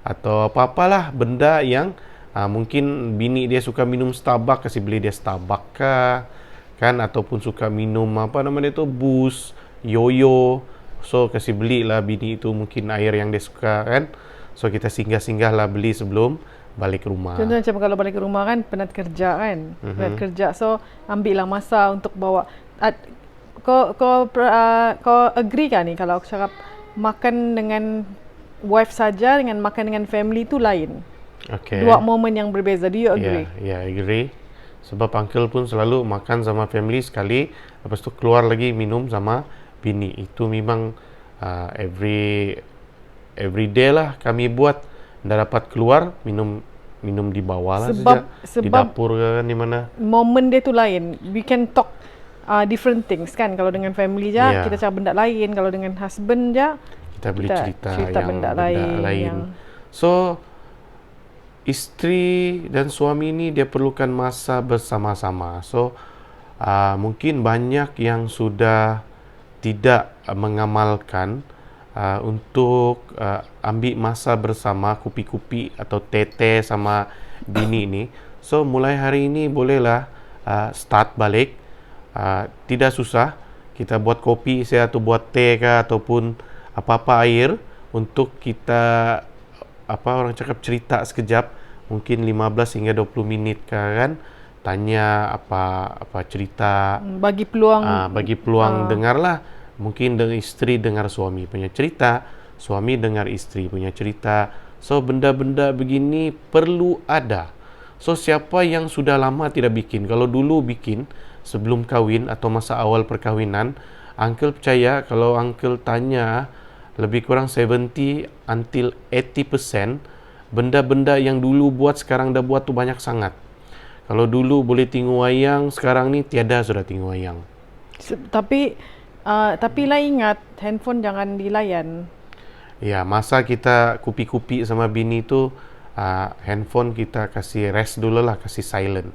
atau apa-apalah benda yang mungkin bini dia suka minum Starbucks, kasih beli dia Starbucks kah kan, ataupun suka minum apa namanya itu Boost, Yoyo, so kasih belilah bini itu mungkin air yang dia suka kan. So kita singgah-singgah lah beli sebelum balik rumah. Contoh macam kalau balik ke rumah kan penat kerja kan, penat kerja, so ambil lah masa untuk bawa. Kau agree kan ni kalau aku cakap makan dengan wife saja dengan makan dengan family tu lain. Okay. Dua momen yang berbeza. Do you agree? Ya, agree. Sebab uncle pun selalu makan sama family sekali, lepas tu keluar lagi minum sama bini. Itu memang every day lah kami buat. Nggak dapat keluar minum di bawah lah saja, di dapur kan, di mana. Momen dia tu lain. We can talk different things kan. Kalau dengan family je kita cakap benda lain, kalau dengan husband je kita beli cerita yang benda lain. So isteri dan suami ini dia perlukan masa bersama-sama. So mungkin banyak yang sudah tidak mengamalkan untuk ambil masa bersama, kupi-kupi atau tete sama bini ini. So mulai hari ini bolehlah start balik. Tidak susah. Kita buat kopi saya atau buat teh kah, ataupun apa-apa air untuk kita orang cakap cerita sekejap, mungkin 15 hingga 20 minit kan, tanya apa cerita, bagi peluang dengarlah, mungkin dengan isteri dengar suami punya cerita, suami dengar isteri punya cerita. So benda-benda begini perlu ada. So siapa yang sudah lama tidak bikin, kalau dulu bikin sebelum kahwin atau masa awal perkahwinan, uncle percaya kalau uncle tanya lebih kurang 70 until 80% benda-benda yang dulu buat sekarang dah buat tu banyak sangat. Kalau dulu boleh tengok wayang, sekarang ni tiada sudah tengok wayang. Tapi lah ingat, handphone jangan dilayan. Ya, masa kita kupi-kupi sama bini tu, handphone kita kasih rest dulu lah, kasih silent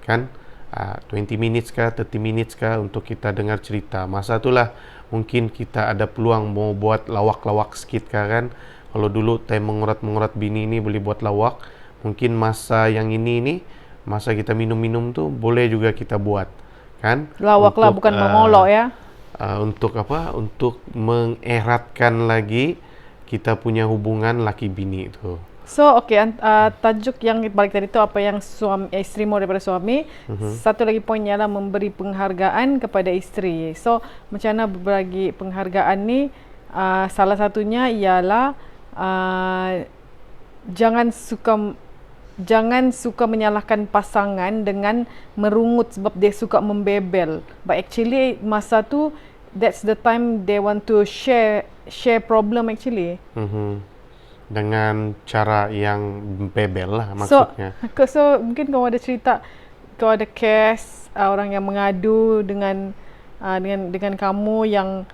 kan. 20 minutes kah, 30 minutes kah untuk kita dengar cerita. Masa itulah mungkin kita ada peluang mau buat lawak-lawak sikit kah kan. Kalau dulu time mengurat-mengurat bini ni boleh buat lawak, mungkin masa yang ini masa kita minum-minum tu boleh juga kita buat kan. Lawak lah, bukan mengolok ya. Untuk apa? Untuk mengeratkan lagi kita punya hubungan laki bini itu. So tajuk yang balik tadi tu apa yang isteri mau daripada suami. Satu lagi poin ialah memberi penghargaan kepada isteri. So macam mana berbagi penghargaan ni, salah satunya ialah jangan suka menyalahkan pasangan dengan merungut sebab dia suka membebel. But actually masa tu that's the time they want to share problem actually. Dengan cara yang bebel lah So, maksudnya. so mungkin kau ada cerita, kau ada case orang yang mengadu dengan kamu yang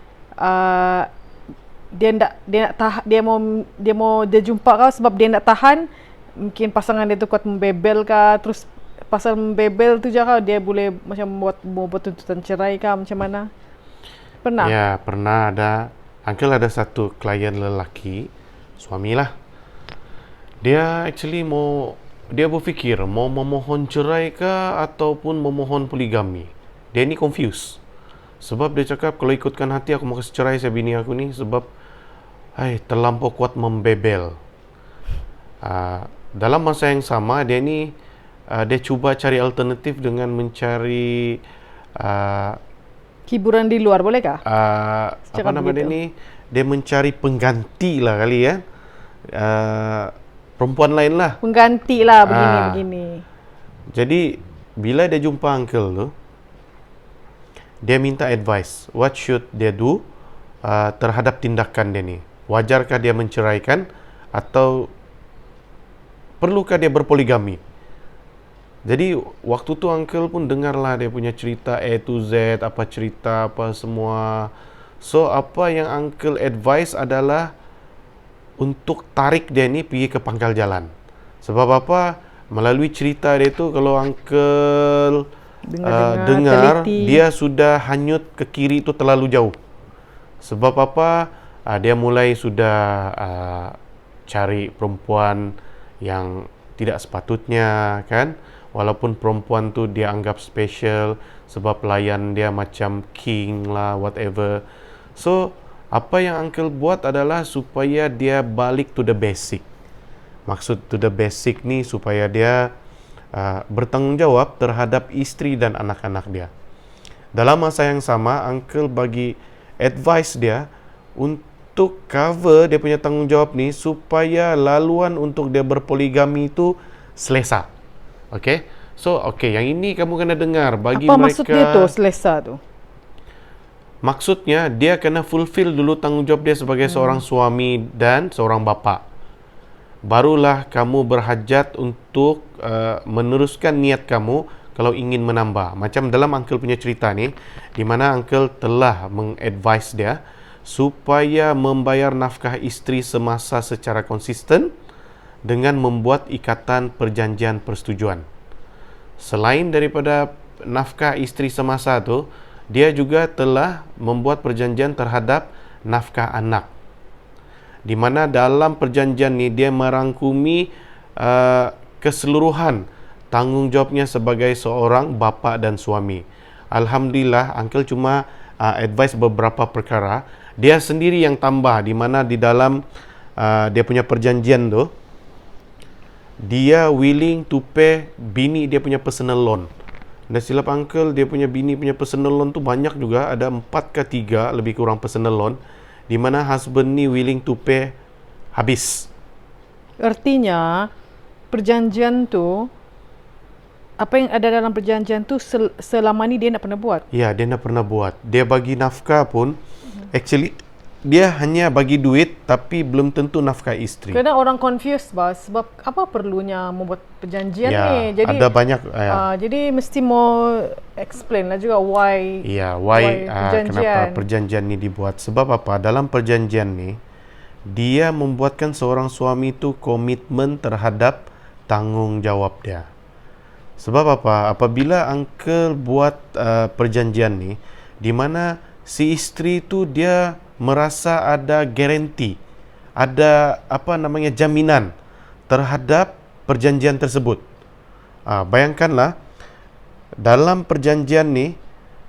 dia jumpa kau sebab dia nak tahan, mungkin pasangan dia tu kuat membebel kah, terus pasal membebel tu je kau dia boleh macam buat tuntutan cerai kah, macam mana? Pernah? Ya, pernah ada. Uncle ada satu klien lelaki, suami lah. Dia actually dia berfikir mau memohon cerai kah ataupun memohon poligami. Dia ni confused. Sebab dia cakap kalau ikutkan hati aku mau kasih cerai saya bini aku ni sebab terlampau kuat membebel. Dalam masa yang sama dia cuba cari alternatif dengan mencari hiburan di luar, boleh kah? Apa nama dia ni? Dia mencari pengganti lah kali ya. Perempuan lain lah. Pengganti lah begini. Jadi bila dia jumpa uncle tu, dia minta advice. What should dia do terhadap tindakan dia ni? Wajarkah dia menceraikan atau perlukah dia berpoligami? Jadi waktu tu uncle pun dengarlah dia punya cerita A to Z, apa cerita apa semua. So apa yang uncle advice adalah untuk tarik dia ni pergi ke pangkal jalan. Sebab apa? Melalui cerita dia tu kalau uncle dengar dia sudah hanyut ke kiri tu terlalu jauh. Sebab apa? Dia mulai sudah cari perempuan yang tidak sepatutnya, kan? Walaupun perempuan tu dia anggap special sebab layan dia macam king lah, whatever. So, apa yang uncle buat adalah supaya dia balik to the basic. Maksud to the basic ni supaya dia bertanggungjawab terhadap isteri dan anak-anak dia. Dalam masa yang sama, uncle bagi advice dia untuk cover dia punya tanggungjawab ni supaya laluan untuk dia berpoligami itu selesa. Okay? So, yang ini kamu kena dengar. Bagi apa mereka, maksud dia tu, selesa tu? Maksudnya, dia kena fulfill dulu tanggungjawab dia sebagai seorang suami dan seorang bapa. Barulah kamu berhajat untuk meneruskan niat kamu kalau ingin menambah. Macam dalam uncle punya cerita ni, di mana uncle telah mengadvise dia supaya membayar nafkah isteri semasa secara konsisten dengan membuat ikatan perjanjian persetujuan. Selain daripada nafkah isteri semasa tu, dia juga telah membuat perjanjian terhadap nafkah anak. Di mana dalam perjanjian ni dia merangkumi keseluruhan tanggungjawabnya sebagai seorang bapa dan suami. Alhamdulillah, uncle cuma advice beberapa perkara. Dia sendiri yang tambah, di mana di dalam dia punya perjanjian tu, dia willing to pay bini dia punya personal loan. Dan silap uncle, dia punya bini punya personal loan tu banyak juga, ada 4 ke 3 lebih kurang personal loan, di mana husband ni willing to pay habis. Artinya perjanjian tu, apa yang ada dalam perjanjian tu selama ni dia nak pernah buat? Ya, dia nak pernah buat. Dia bagi nafkah pun actually dia hanya bagi duit tapi belum tentu nafkah isteri. Kadang orang confused sebab apa perlunya membuat perjanjian ni. Jadi ada banyak jadi mesti mau explain lah juga why kenapa perjanjian ni dibuat. Sebab apa? Dalam perjanjian ni dia membuatkan seorang suami tu komitmen terhadap tanggungjawab dia. Sebab apa? Apabila uncle buat perjanjian ni di mana si isteri tu dia merasa ada garanti, ada jaminan terhadap perjanjian tersebut. Bayangkanlah dalam perjanjian ni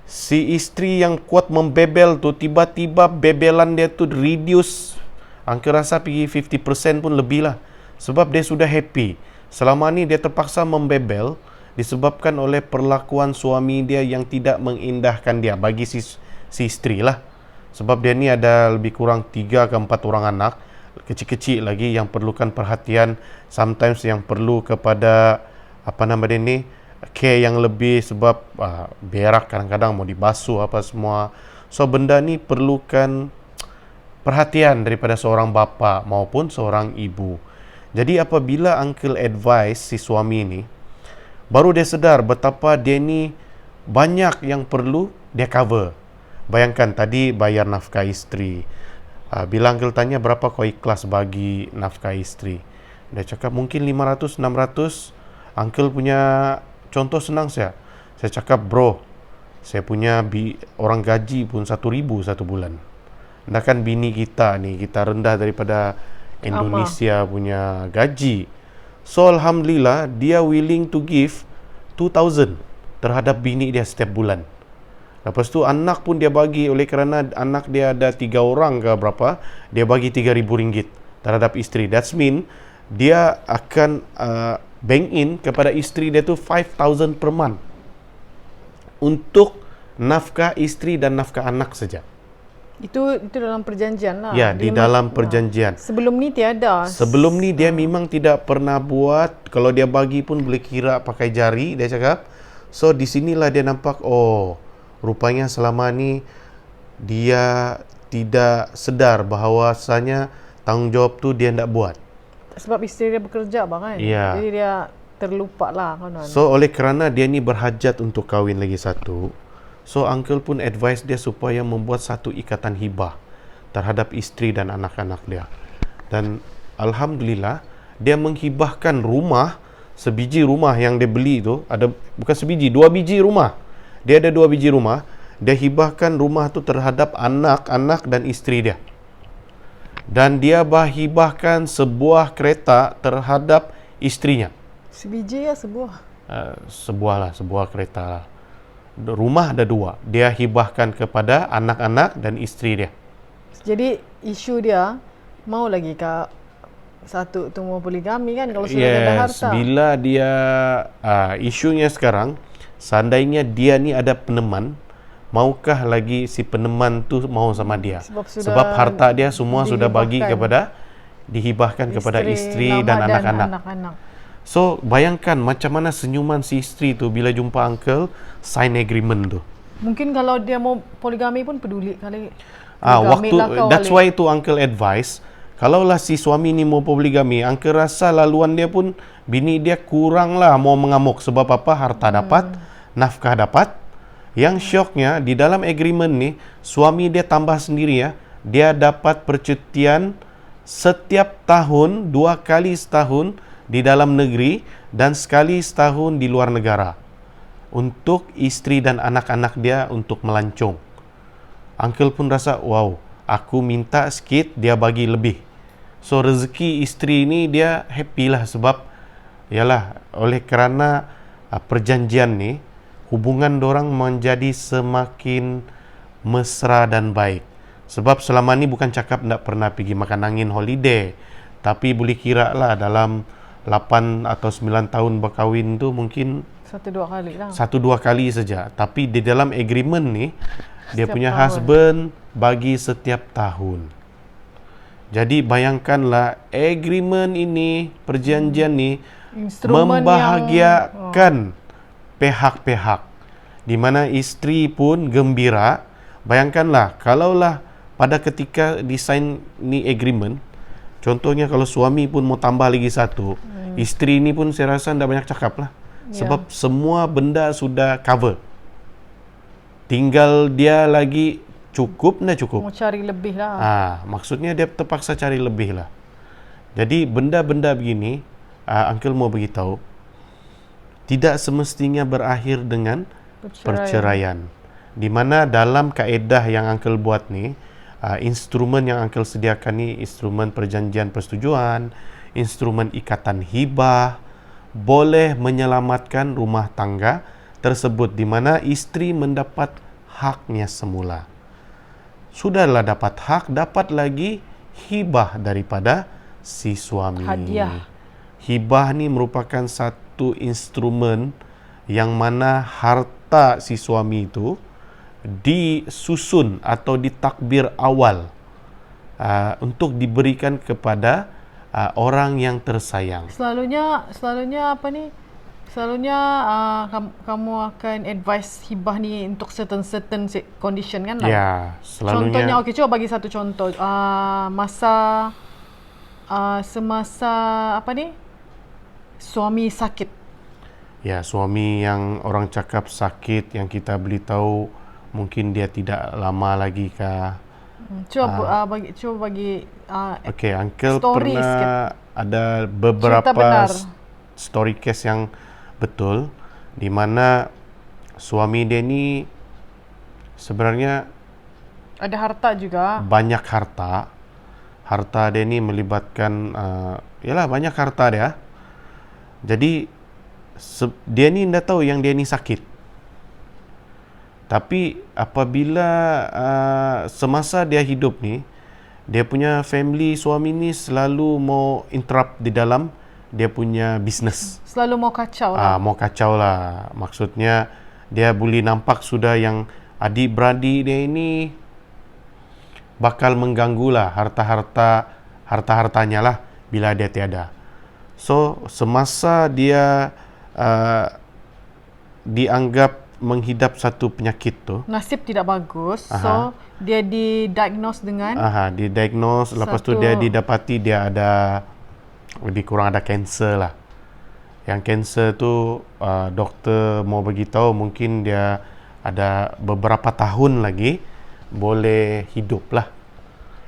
si isteri yang kuat membebel tu tiba-tiba bebelan dia tu reduce, uncle rasa pergi 50% pun lebih lah. Sebab dia sudah happy. Selama ni dia terpaksa membebel disebabkan oleh perlakuan suami dia yang tidak mengindahkan dia bagi si isteri lah. Sebab dia ni ada lebih kurang 3 ke 4 orang anak kecil-kecil lagi yang perlukan perhatian, sometimes yang perlu kepada care yang lebih sebab berak kadang-kadang mau dibasuh apa semua. So benda ni perlukan perhatian daripada seorang bapa maupun seorang ibu. Jadi apabila uncle advise si suami ni, baru dia sedar betapa dia ni banyak yang perlu dia cover. Bayangkan tadi bayar nafkah isteri. Bila uncle tanya berapa kau ikhlas bagi nafkah isteri, dia cakap mungkin 500, 600. Uncle punya contoh senang saya cakap, bro, saya punya orang gaji pun 1,000 satu bulan. Dah kan bini kita ni, kita rendah daripada Indonesia punya gaji. So alhamdulillah dia willing to give 2,000 terhadap bini dia setiap bulan. Lepas tu anak pun dia bagi, oleh kerana anak dia ada 3 orang ke berapa, dia bagi RM3,000 terhadap isteri. That's mean dia akan bank in kepada isteri dia tu 5,000 per month untuk nafkah isteri dan nafkah anak saja. Itu dalam perjanjian lah. Ya, di dalam perjanjian. Sebelum ni tiada. Sebelum ni dia memang tidak pernah buat. Kalau dia bagi pun boleh kira pakai jari, dia cakap. So di sinilah dia nampak, oh, rupanya selama ni dia tidak sedar bahawasanya tanggungjawab tu dia tidak buat. Sebab isteri dia bekerja kan. Ya. Jadi dia terlupa lah kawan. So oleh kerana dia ni berhajat untuk kahwin lagi satu, so uncle pun advise dia supaya membuat satu ikatan hibah terhadap isteri dan anak-anak dia. Dan alhamdulillah dia menghibahkan rumah, sebiji rumah yang dia beli tu, ada bukan sebiji, 2 biji rumah. Dia ada 2 biji rumah, dia hibahkan rumah tu terhadap anak-anak dan isteri dia. Dan dia hibahkan sebuah kereta terhadap istrinya. Sebiji ya sebuah. Sebuah kereta lah. Rumah ada 2. Dia hibahkan kepada anak-anak dan isteri dia. Jadi isu dia mau lagi ke satu tu mau poligami kan kalau sudah ada harta. Bila dia isunya sekarang, seandainya dia ni ada peneman, maukah lagi si peneman tu mau sama dia? Sebab harta dia semua sudah dihibahkan kepada isteri dan anak-anak. So bayangkan macam mana senyuman si isteri tu bila jumpa uncle sign agreement tu. Mungkin kalau dia mau poligami pun peduli kali. That's why tu uncle advice, kalaulah si suami ni mau poligami, uncle rasa laluan dia pun bini dia kurang lah mau mengamuk. Sebab apa? Harta dapat, nafkah dapat. Yang syoknya di dalam agreement ni, suami dia tambah sendiri ya, dia dapat percutian setiap tahun 2 kali setahun di dalam negeri dan sekali setahun di luar negara untuk isteri dan anak-anak dia untuk melancong. Uncle pun rasa, wow, aku minta sikit, dia bagi lebih. So rezeki isteri ni dia happy lah, sebab yalah, oleh kerana perjanjian ni, hubungan dorang menjadi semakin mesra dan baik. Sebab selama ni bukan cakap tak pernah pergi makan angin holiday, tapi boleh kira lah dalam 8 atau 9 tahun berkahwin tu mungkin 1-2 kali lah. 1-2 kali saja. Tapi di dalam agreement ni, dia Setiap punya tahun. husband bagi setiap tahun. Jadi bayangkanlah agreement ini, perjanjian ni Instrumen membahagiakan pihak-pihak, di mana isteri pun gembira. Bayangkanlah kalaulah pada ketika design ni agreement, contohnya kalau suami pun mau tambah lagi satu, isteri ni pun saya rasa tak banyak cakap lah. Sebab semua benda sudah cover. Tinggal dia lagi cukup nak cukup. Mau cari lebih lah. Maksudnya dia terpaksa cari lebih lah. Jadi benda-benda begini, uncle mau beritahu, tidak semestinya berakhir dengan perceraian. Di mana dalam kaedah yang uncle buat ni, instrumen yang uncle sediakan ni, instrumen perjanjian persetujuan, instrumen ikatan hibah, boleh menyelamatkan rumah tangga tersebut, di mana isteri mendapat haknya semula. Sudahlah dapat hak, dapat lagi hibah daripada si suami. Hadiah. Hibah ni merupakan satu instrumen yang mana harta si suami itu disusun atau ditakbir awal untuk diberikan kepada orang yang tersayang. Selalunya apa ni? Selalunya kamu akan advise hibah ni untuk certain condition kan lah. Ya, Contohnya, selalunya okey, cuba bagi satu contoh. Semasa apa ni? Suami sakit. ya suami yang orang cakap sakit, yang kita beritahu mungkin dia tidak lama lagi kah. Cuba bagi Okey, uncle story pernah sikit. ada Cerita beberapa benar. story case yang betul di mana suami dia ni sebenarnya Ada harta juga. banyak harta. Harta dia ni melibatkan yalah banyak harta dia. Jadi dia ni dah tahu yang dia ni sakit. Tapi apabila semasa dia hidup ni, dia punya family suami ni selalu mau interrupt di dalam dia punya bisnes. Selalu mau kacau lah. Mau kacau lah. Maksudnya dia boleh nampak sudah yang adik-beradik dia ini bakal mengganggu lah harta-hartanya lah bila dia tiada. So semasa dia dianggap menghidap satu penyakit tu, Nasib tidak bagus. So dia didiagnose dengan didiagnose, lepas tu dia didapati dia ada lebih kurang ada kanser lah. Yang kanser tu doktor mau beritahu mungkin dia ada beberapa tahun lagi boleh hidup lah.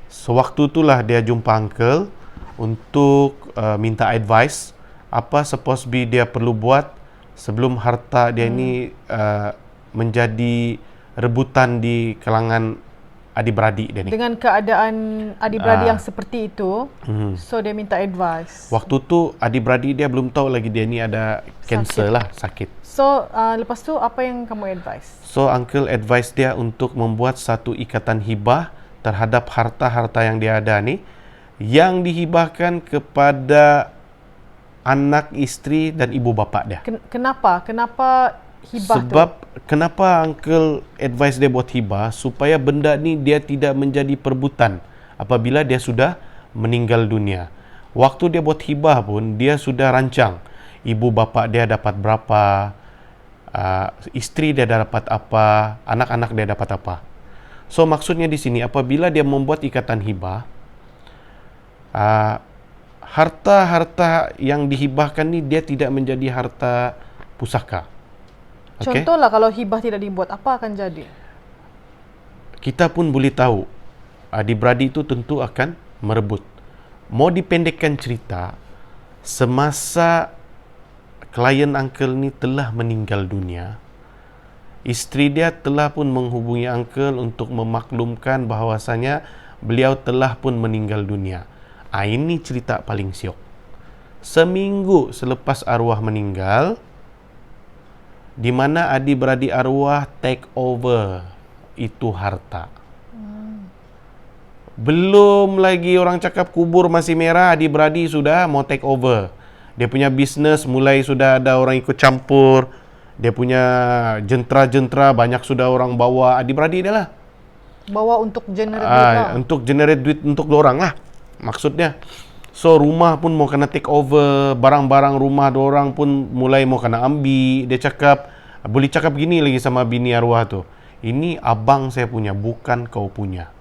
Sewaktu itulah dia jumpa uncle untuk minta advice apa supposed be dia perlu buat sebelum harta dia ni menjadi rebutan di kalangan adik-beradik dia ni. dengan keadaan adik-beradik yang seperti itu. So dia minta advice. Waktu tu adik-beradik dia belum tahu lagi dia ni ada kanser lah, sakit. So lepas tu apa yang kamu advice? So uncle advice dia untuk membuat satu ikatan hibah terhadap harta-harta yang dia ada ni yang dihibahkan kepada anak, isteri dan ibu bapa dia. Kenapa hibah Sebab tu? kenapa uncle advice dia buat hibah supaya benda ni dia tidak menjadi perebutan apabila dia sudah meninggal dunia. Waktu dia buat hibah pun dia sudah rancang ibu bapa dia dapat berapa, isteri dia dapat apa, anak-anak dia dapat apa. So maksudnya di sini apabila dia membuat ikatan hibah, harta-harta yang dihibahkan ni dia tidak menjadi harta pusaka. Okay? Contohlah kalau hibah tidak dibuat, apa akan jadi? Kita pun boleh tahu adik-beradik itu tentu akan merebut. Mau dipendekkan cerita, semasa klien uncle ni telah meninggal dunia, isteri dia telah pun menghubungi uncle untuk memaklumkan bahawasanya beliau telah pun meninggal dunia. Ini cerita paling syok. Seminggu selepas arwah meninggal, di mana adik-beradik arwah take over itu harta. Belum lagi orang cakap kubur masih merah, adik-beradik sudah mau take over. Dia punya bisnes mulai sudah ada orang ikut campur. Dia punya jentera-jentera banyak sudah orang bawa, adik-beradik dia lah. Bawa untuk generate duit lah. Untuk generate duit untuk dorang lah maksudnya. So rumah pun mau kena take over, barang-barang rumah dorang pun mulai mau kena ambil. Dia cakap, boleh cakap gini lagi sama bini arwah tu, ini abang saya punya, bukan kau punya.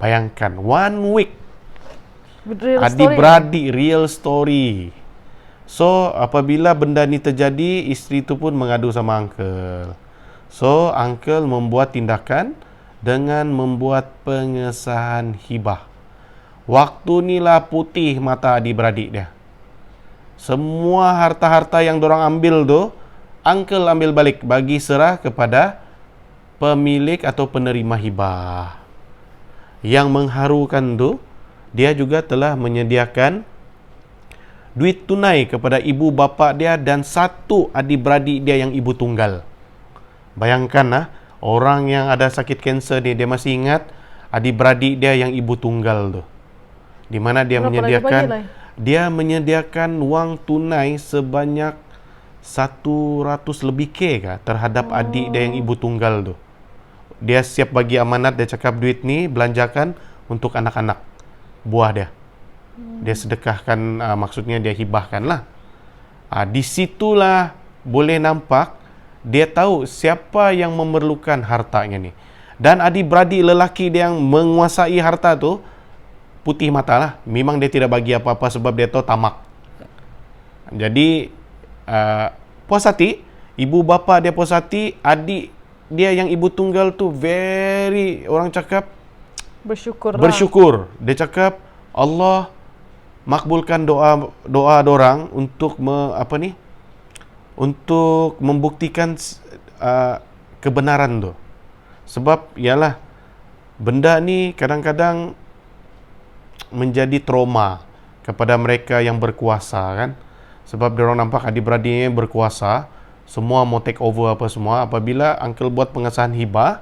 Bayangkan, 1 week adik-beradik, real story. So apabila benda ni terjadi, isteri tu pun mengadu sama uncle. So uncle membuat tindakan dengan membuat pengesahan hibah. Waktu ni lah putih mata adik-beradik dia. Semua harta-harta yang dorang ambil tu, uncle ambil balik, bagi serah kepada pemilik atau penerima hibah. Yang mengharukan tu, dia juga telah menyediakan duit tunai kepada ibu bapa dia dan satu adik-beradik dia yang ibu tunggal. Bayangkan lah, orang yang ada sakit kanser ni, dia masih ingat adik-beradik dia yang ibu tunggal tu. Di mana dia menyediakan wang tunai sebanyak 100 lebih K kah terhadap adik dia yang ibu tunggal tu. Dia siap bagi amanat, dia cakap duit ni belanjakan untuk anak-anak buah dia. Dia sedekahkan, maksudnya dia hibahkan lah. Di situlah boleh nampak dia tahu siapa yang memerlukan hartanya ni. Dan adik-beradik lelaki dia yang menguasai harta tu putih mata lah. Memang dia tidak bagi apa-apa sebab dia tahu tamak. Jadi puas hati, ibu bapa dia puas hati, adik dia yang ibu tunggal tu very, orang cakap bersyukur. Dia cakap Allah makbulkan doa dorang untuk untuk membuktikan kebenaran tu. Sebab ialah benda ni kadang-kadang menjadi trauma kepada mereka yang berkuasa kan. Sebab diorang nampak adik-beradiknya berkuasa, semua mau take over apa semua. Apabila uncle buat pengesahan hibah,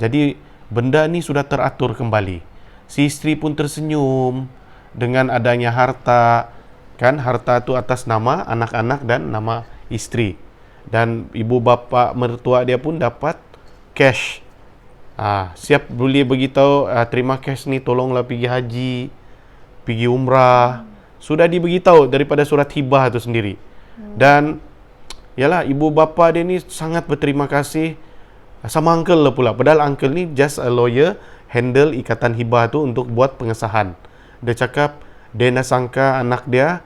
jadi benda ni sudah teratur kembali. Si isteri pun tersenyum dengan adanya harta, kan, harta tu atas nama anak-anak dan nama isteri. Dan ibu bapa mertua dia pun dapat cash. Siap boleh beritahu, terima cash ni, tolonglah pergi haji, pergi umrah. Sudah diberitahu daripada surat hibah tu sendiri. Dan yalah, ibu bapa dia ni sangat berterima kasih sama uncle lah pula. Padahal uncle ni just a lawyer, handle ikatan hibah tu untuk buat pengesahan. Dia cakap dia nak sangka anak dia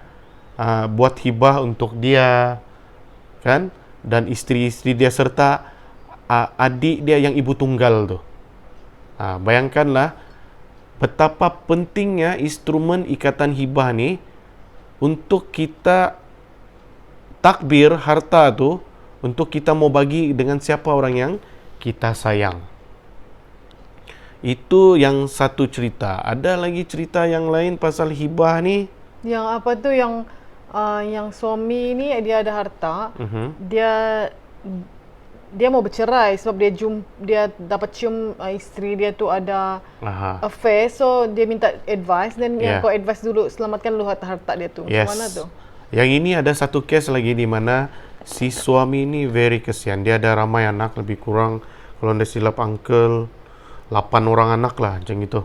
buat hibah untuk dia, kan, dan isteri-isteri dia serta adik dia yang ibu tunggal tu. Bayangkanlah betapa pentingnya instrumen ikatan hibah ni untuk kita takbir harta tu, untuk kita mau bagi dengan siapa orang yang kita sayang. Itu yang satu cerita. Ada lagi cerita yang lain pasal hibah ni. Yang apa tu, yang suami ni dia ada harta, dia mau bercerai sebab dia dapat cium isteri dia tu ada affair, so dia minta advice, dan yang kau advice dulu, selamatkan dulu harta dia tu. Macam mana tu? Yang ini ada satu case lagi di mana si suami ni very kesian. Dia ada ramai anak, lebih kurang kalau tidak silap uncle 8 orang anak lah macam itu.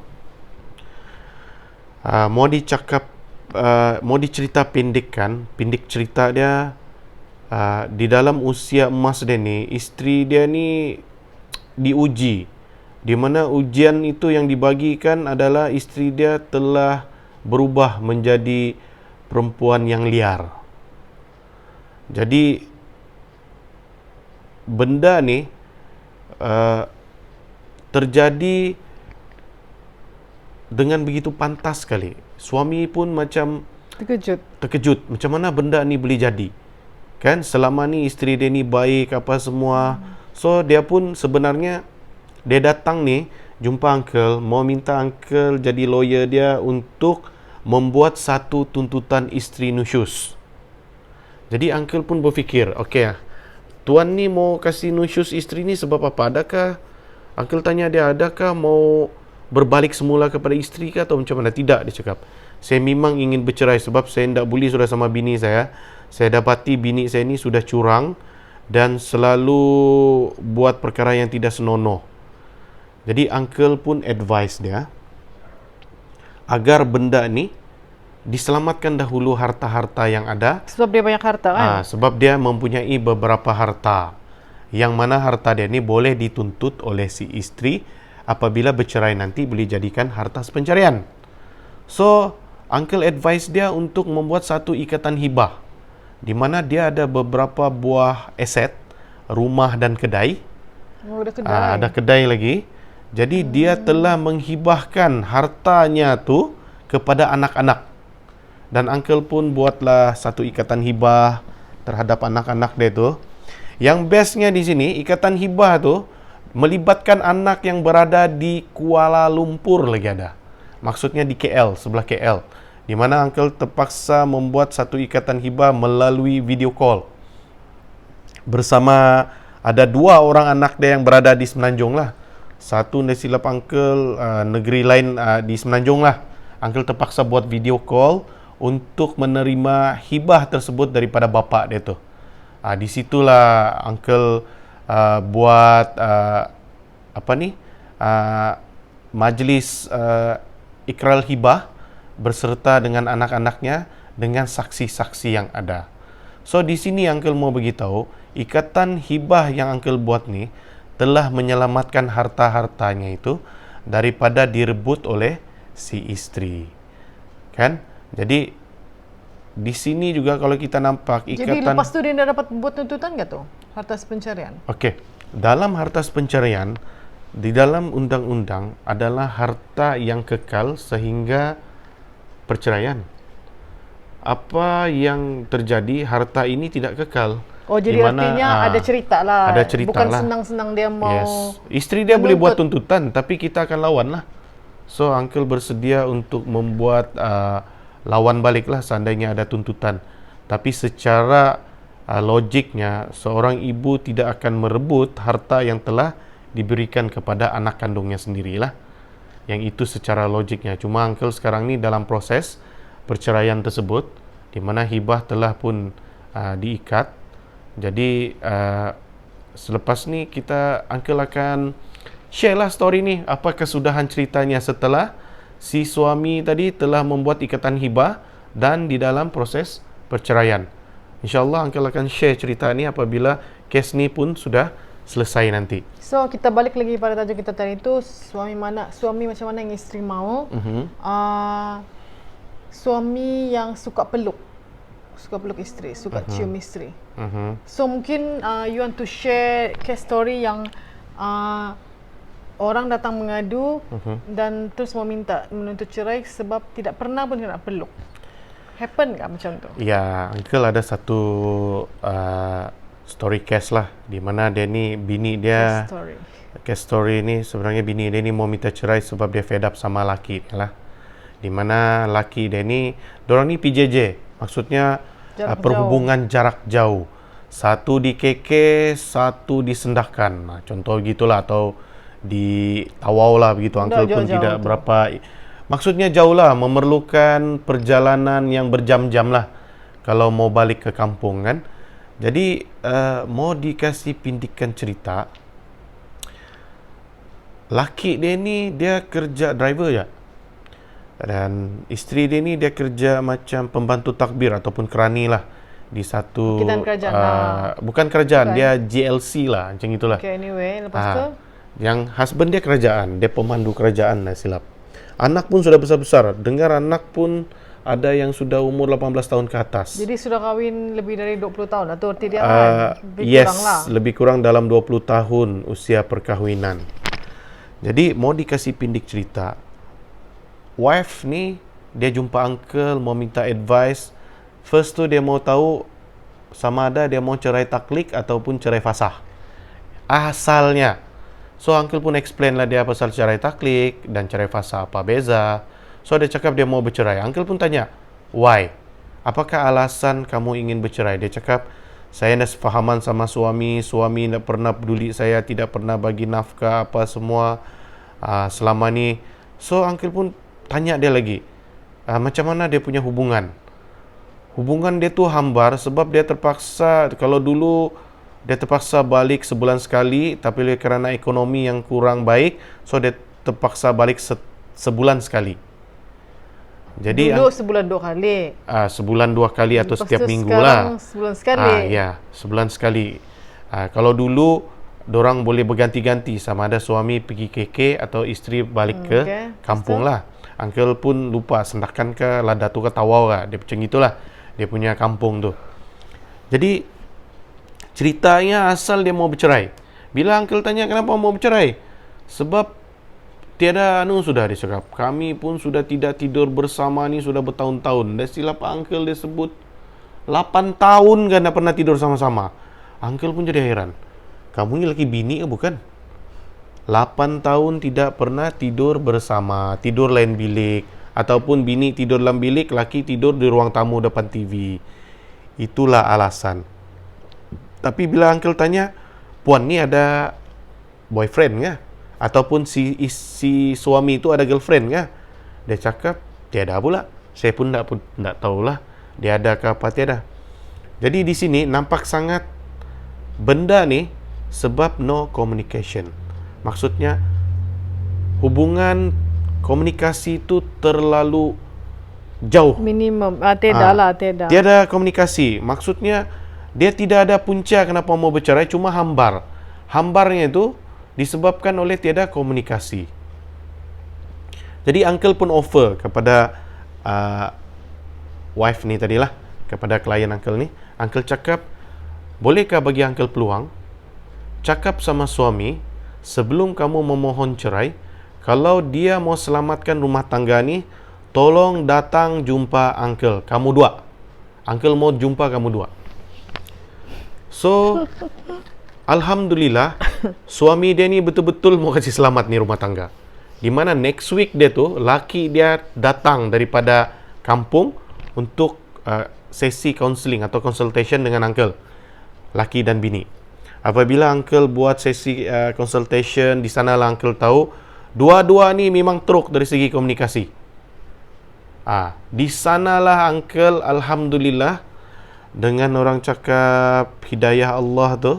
Mau dicerita pendek kan, pendek cerita dia. Di dalam usia emas dia ni, isteri dia ni diuji, di mana ujian itu yang dibagikan adalah isteri dia telah berubah menjadi perempuan yang liar. Jadi benda ni terjadi dengan begitu pantas sekali. Suami pun macam terkejut, macam mana benda ni boleh jadi, kan? Selama ni isteri dia ni baik apa semua. So dia pun sebenarnya dia datang ni jumpa uncle, mau minta uncle jadi lawyer dia untuk membuat satu tuntutan isteri nusyus. Jadi uncle pun berfikir, okey, tuan ni mau kasih nusyus isteri ni sebab apa? Adakah uncle tanya dia, adakah mau berbalik semula kepada isteri ke atau macam mana? Tidak, dia cakap. Saya memang ingin bercerai sebab saya tidak boleh sudah sama bini saya. Saya dapati bini saya ni sudah curang dan selalu buat perkara yang tidak senonoh. Jadi uncle pun advise dia agar benda ni diselamatkan dahulu harta-harta yang ada. Sebab dia banyak harta kan? Sebab dia mempunyai beberapa harta, yang mana harta dia ni boleh dituntut oleh si isteri. Apabila bercerai nanti boleh jadikan harta pencarian. So uncle advise dia untuk membuat satu ikatan hibah, di mana dia ada beberapa buah aset, rumah dan kedai. Ada kedai lagi. Jadi dia telah menghibahkan hartanya tu kepada anak-anak. Dan uncle pun buatlah satu ikatan hibah terhadap anak-anak dia tu. Yang bestnya di sini, ikatan hibah tu melibatkan anak yang berada di Kuala Lumpur lagi ada. Maksudnya di KL, sebelah KL. Di mana uncle terpaksa membuat satu ikatan hibah melalui video call. Bersama ada 2 orang anak dia yang berada di Semenanjung lah. Satu dia silap uncle negeri lain di Semenanjung lah. Uncle terpaksa buat video call untuk menerima hibah tersebut daripada bapa dia tu. Di situlah uncle buat majlis ikrar hibah berserta dengan anak-anaknya dengan saksi-saksi yang ada. So di sini uncle mau beritahu, ikatan hibah yang uncle buat ni telah menyelamatkan harta-hartanya itu daripada direbut oleh si isteri. Kan? Jadi di sini juga kalau kita nampak ikatan. Jadi lepas tu dia dah dapat buat tuntutan ke tu? Hartas pencarian. Okey. Dalam hartas pencarian di dalam undang-undang adalah harta yang kekal sehingga perceraian. Apa yang terjadi, harta ini tidak kekal. Oh, jadi artinya ada cerita lah. Ada cerita bukan lah. senang-senang dia mau. Yes. Isteri dia boleh buat tuntutan, tapi kita akan lawan lah. So, uncle bersedia untuk membuat lawan balik lah seandainya ada tuntutan. Tapi secara logiknya, seorang ibu tidak akan merebut harta yang telah diberikan kepada anak kandungnya sendirilah. Yang itu secara logiknya. Cuma uncle sekarang ni dalam proses perceraian tersebut, di mana hibah telah pun diikat. Jadi selepas ni uncle akan share lah story ni, apa kesudahan ceritanya setelah si suami tadi telah membuat ikatan hibah dan di dalam proses perceraian. InsyaAllah uncle akan share cerita ni apabila kes ni pun sudah selesai nanti. So kita balik lagi pada tajuk kita tadi itu, suami macam mana yang isteri mau. Suami yang suka peluk isteri, suka cium isteri. So mungkin you want to share case story yang orang datang mengadu dan terus menuntut cerai sebab tidak pernah pun dia nak peluk. Happen tak macam tu? Ya, uncle ada satu story case lah, di mana dia ni bini dia. Case story ni sebenarnya bini dia ni mau minta cerai sebab dia fed up sama laki dia lah. Di mana laki dia ni, dorang ni PJJ, maksudnya perhubungan jarak jauh. Satu di KK, satu disendahkan. Nah, contoh gitulah, atau di Tawau lah begitu. Uncle pun tidak berapa. Maksudnya jauh lah, memerlukan perjalanan yang berjam-jam lah kalau mau balik ke kampung kan. Jadi mau dikasih pindikan cerita, laki dia ni dia kerja driver je, dan isteri dia ni dia kerja macam pembantu takbir ataupun kerani lah di satu bukan kerajaan, dia GLC lah macam itulah. Okay, anyway, lepas tu yang husband dia kerajaan, dia pemandu kerajaan lah silap. Anak pun sudah besar-besar. Dengar anak pun ada yang sudah umur 18 tahun ke atas. Jadi sudah kahwin lebih dari 20 tahun atau tidak? Yes, kurang lah. Lebih kurang dalam 20 tahun usia perkahwinan. Jadi mau dikasih pindik cerita, wife ni dia jumpa uncle mau minta advice. First tu dia mau tahu sama ada dia mau cerai taklik ataupun cerai fasah asalnya. So uncle pun explain lah dia pasal cerai taklik dan cerai fasah apa beza. So dia cakap dia mau bercerai. Uncle pun tanya, why? Apakah alasan kamu ingin bercerai? Dia cakap, saya dah sefahaman sama suami tak pernah peduli saya, tidak pernah bagi nafkah apa semua selama ni. So uncle pun tanya dia lagi, macam mana dia punya hubungan? Hubungan dia tu hambar sebab dia terpaksa, kalau dulu dia terpaksa balik sebulan sekali, tapi kerana ekonomi yang kurang baik, so dia terpaksa balik sebulan sekali. Jadi dulu sebulan 2 kali. Sebulan 2 kali atau lepas setiap minggu lah. Sebulan sekali. Ya, sebulan sekali. Kalau dulu dorang boleh berganti-ganti, sama ada suami pergi KK atau isteri balik ke kampung lah. Uncle pun lupa sendahkan ke Ladatu ke Tawau lah. Dia macam itulah dia punya kampung tu. Jadi ceritanya asal dia mau bercerai. Bila uncle tanya kenapa mau bercerai, sebab tiada sudah dia cakap, kami pun sudah tidak tidur bersama ni sudah bertahun-tahun. Dah silap uncle dia sebut 8 tahun kan dah pernah tidur sama-sama. Uncle pun jadi heran, kamu ni laki bini ke bukan? 8 tahun tidak pernah tidur bersama, tidur lain bilik, ataupun bini tidur dalam bilik, laki tidur di ruang tamu depan TV. Itulah alasan. Tapi bila uncle tanya, puan ni ada boyfriend ke? Ataupun si suami itu ada girlfriend ke? Dia cakap, tiada pula. Saya pun tak tahulah dia ada ke apa tiada. Jadi di sini nampak sangat benda ni sebab no communication. Maksudnya hubungan komunikasi itu terlalu jauh. Minimum. Tidak lah, tidak. Tiada komunikasi. Maksudnya dia tidak ada punca kenapa mau bercerai, cuma hambar. Hambarnya itu disebabkan oleh tiada komunikasi. Jadi uncle pun offer kepada wife ni tadilah, kepada klien uncle ni. Uncle cakap, bolehkah bagi uncle peluang cakap sama suami sebelum kamu memohon cerai, kalau dia mau selamatkan rumah tangga ni, tolong datang jumpa uncle, kamu dua. Uncle mau jumpa kamu dua. So, alhamdulillah, suami dia ni betul-betul mau kasih selamat ni rumah tangga. Di mana next week dia tu, laki dia datang daripada kampung untuk sesi counselling atau consultation dengan uncle, laki dan bini. Apabila uncle buat sesi consultation, di sanalah uncle tahu dua-dua ni memang teruk dari segi komunikasi. Di sanalah uncle alhamdulillah, dengan orang cakap hidayah Allah tu,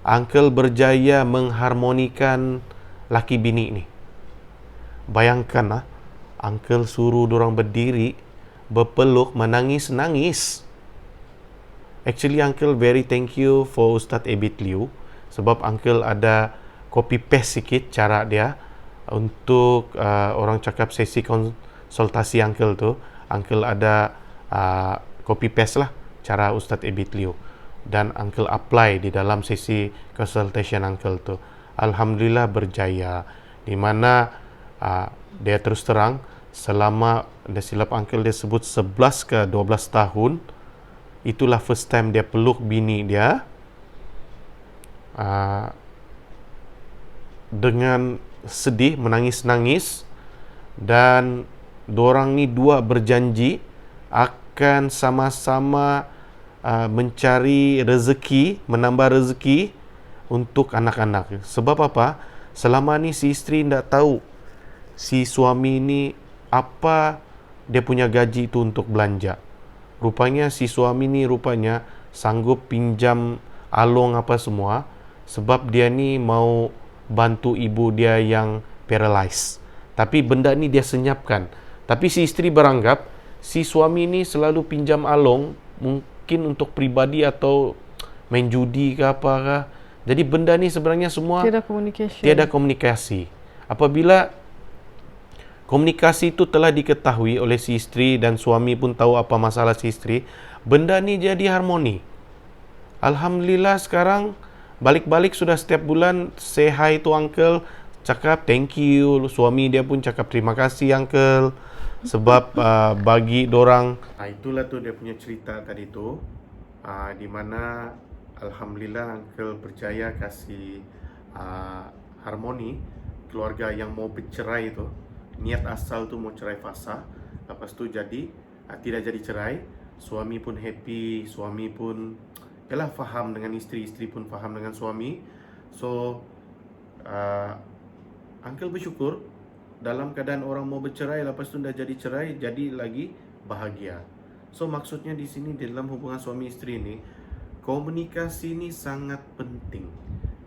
uncle berjaya mengharmonikan laki bini ni. Bayangkan uncle suruh dorang berdiri, berpeluk, menangis-nangis. Actually, uncle very thank you for Ustaz Abid Liu, sebab uncle ada copy paste sikit cara dia untuk orang cakap sesi konsultasi uncle tu. Uncle ada copy paste lah cara Ustaz Abid Liu, dan uncle apply di dalam sesi consultation uncle tu. Alhamdulillah berjaya, di mana dia terus terang selama, dia silap uncle dia sebut 11 ke 12 tahun, itulah first time dia peluk bini dia dengan sedih, menangis-nangis, dan dorang ni dua berjanji akan sama-sama mencari rezeki, menambah rezeki untuk anak-anak. Sebab apa? Selama ni si isteri tidak tahu si suami ni apa dia punya gaji itu untuk belanja. Rupanya si suami ni rupanya sanggup pinjam along apa semua, sebab dia ni mau bantu ibu dia yang paralyzed. Tapi benda ni dia senyapkan. Tapi si isteri beranggap si suami ni selalu pinjam along, mungkin untuk pribadi atau main judi ke apakah. Jadi benda ni sebenarnya semua tiada komunikasi. Apabila komunikasi itu telah diketahui oleh si isteri dan suami pun tahu apa masalah si isteri, benda ni jadi harmoni. Alhamdulillah sekarang balik-balik sudah setiap bulan say hi to uncle, cakap thank you. Suami dia pun cakap terima kasih uncle sebab bagi dorang. Itulah tu dia punya cerita tadi tu, di mana alhamdulillah uncle berjaya kasih harmoni keluarga yang mau bercerai tu. Niat asal tu mau cerai fasa, lepas tu jadi tidak jadi cerai. Suami pun happy, suami pun faham dengan isteri, isteri pun faham dengan suami. So uncle bersyukur dalam keadaan orang mau bercerai, lepas tu dah jadi cerai, jadi lagi bahagia. So maksudnya di sini dalam hubungan suami isteri ni, komunikasi ni sangat penting.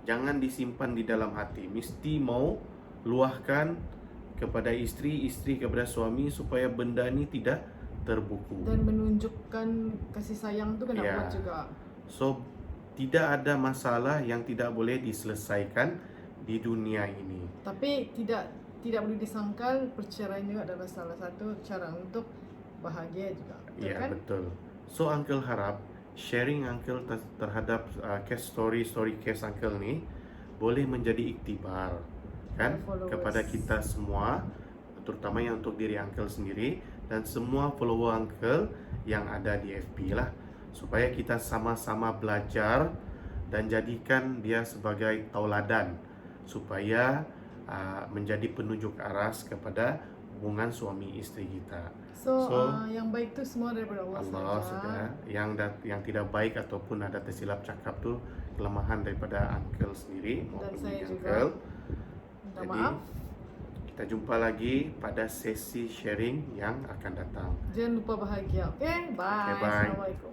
Jangan disimpan di dalam hati, mesti mau luahkan kepada isteri, isteri kepada suami, supaya benda ni tidak terbuku. Dan menunjukkan kasih sayang tu kena buat juga. So tidak ada masalah yang tidak boleh diselesaikan di dunia ini. Tapi tidak boleh disangkal perceraian juga adalah salah satu cara untuk bahagia juga. Betul kan? Betul. So uncle harap sharing uncle terhadap case story case uncle ni boleh menjadi iktibar kan kepada kita semua, terutama yang untuk diri uncle sendiri dan semua follower uncle yang ada di FB lah, supaya kita sama-sama belajar dan jadikan dia sebagai tauladan, supaya menjadi penunjuk aras kepada hubungan suami isteri kita. So yang baik tu semua daripada Allah saja. Yang tidak baik ataupun ada tersilap cakap tu kelemahan daripada uncle sendiri dan saya juga. Uncle. Minta Jadi, maaf. kita jumpa lagi pada sesi sharing yang akan datang. Jangan lupa bahagia. Okay, bye. Okay, bye. Assalamualaikum.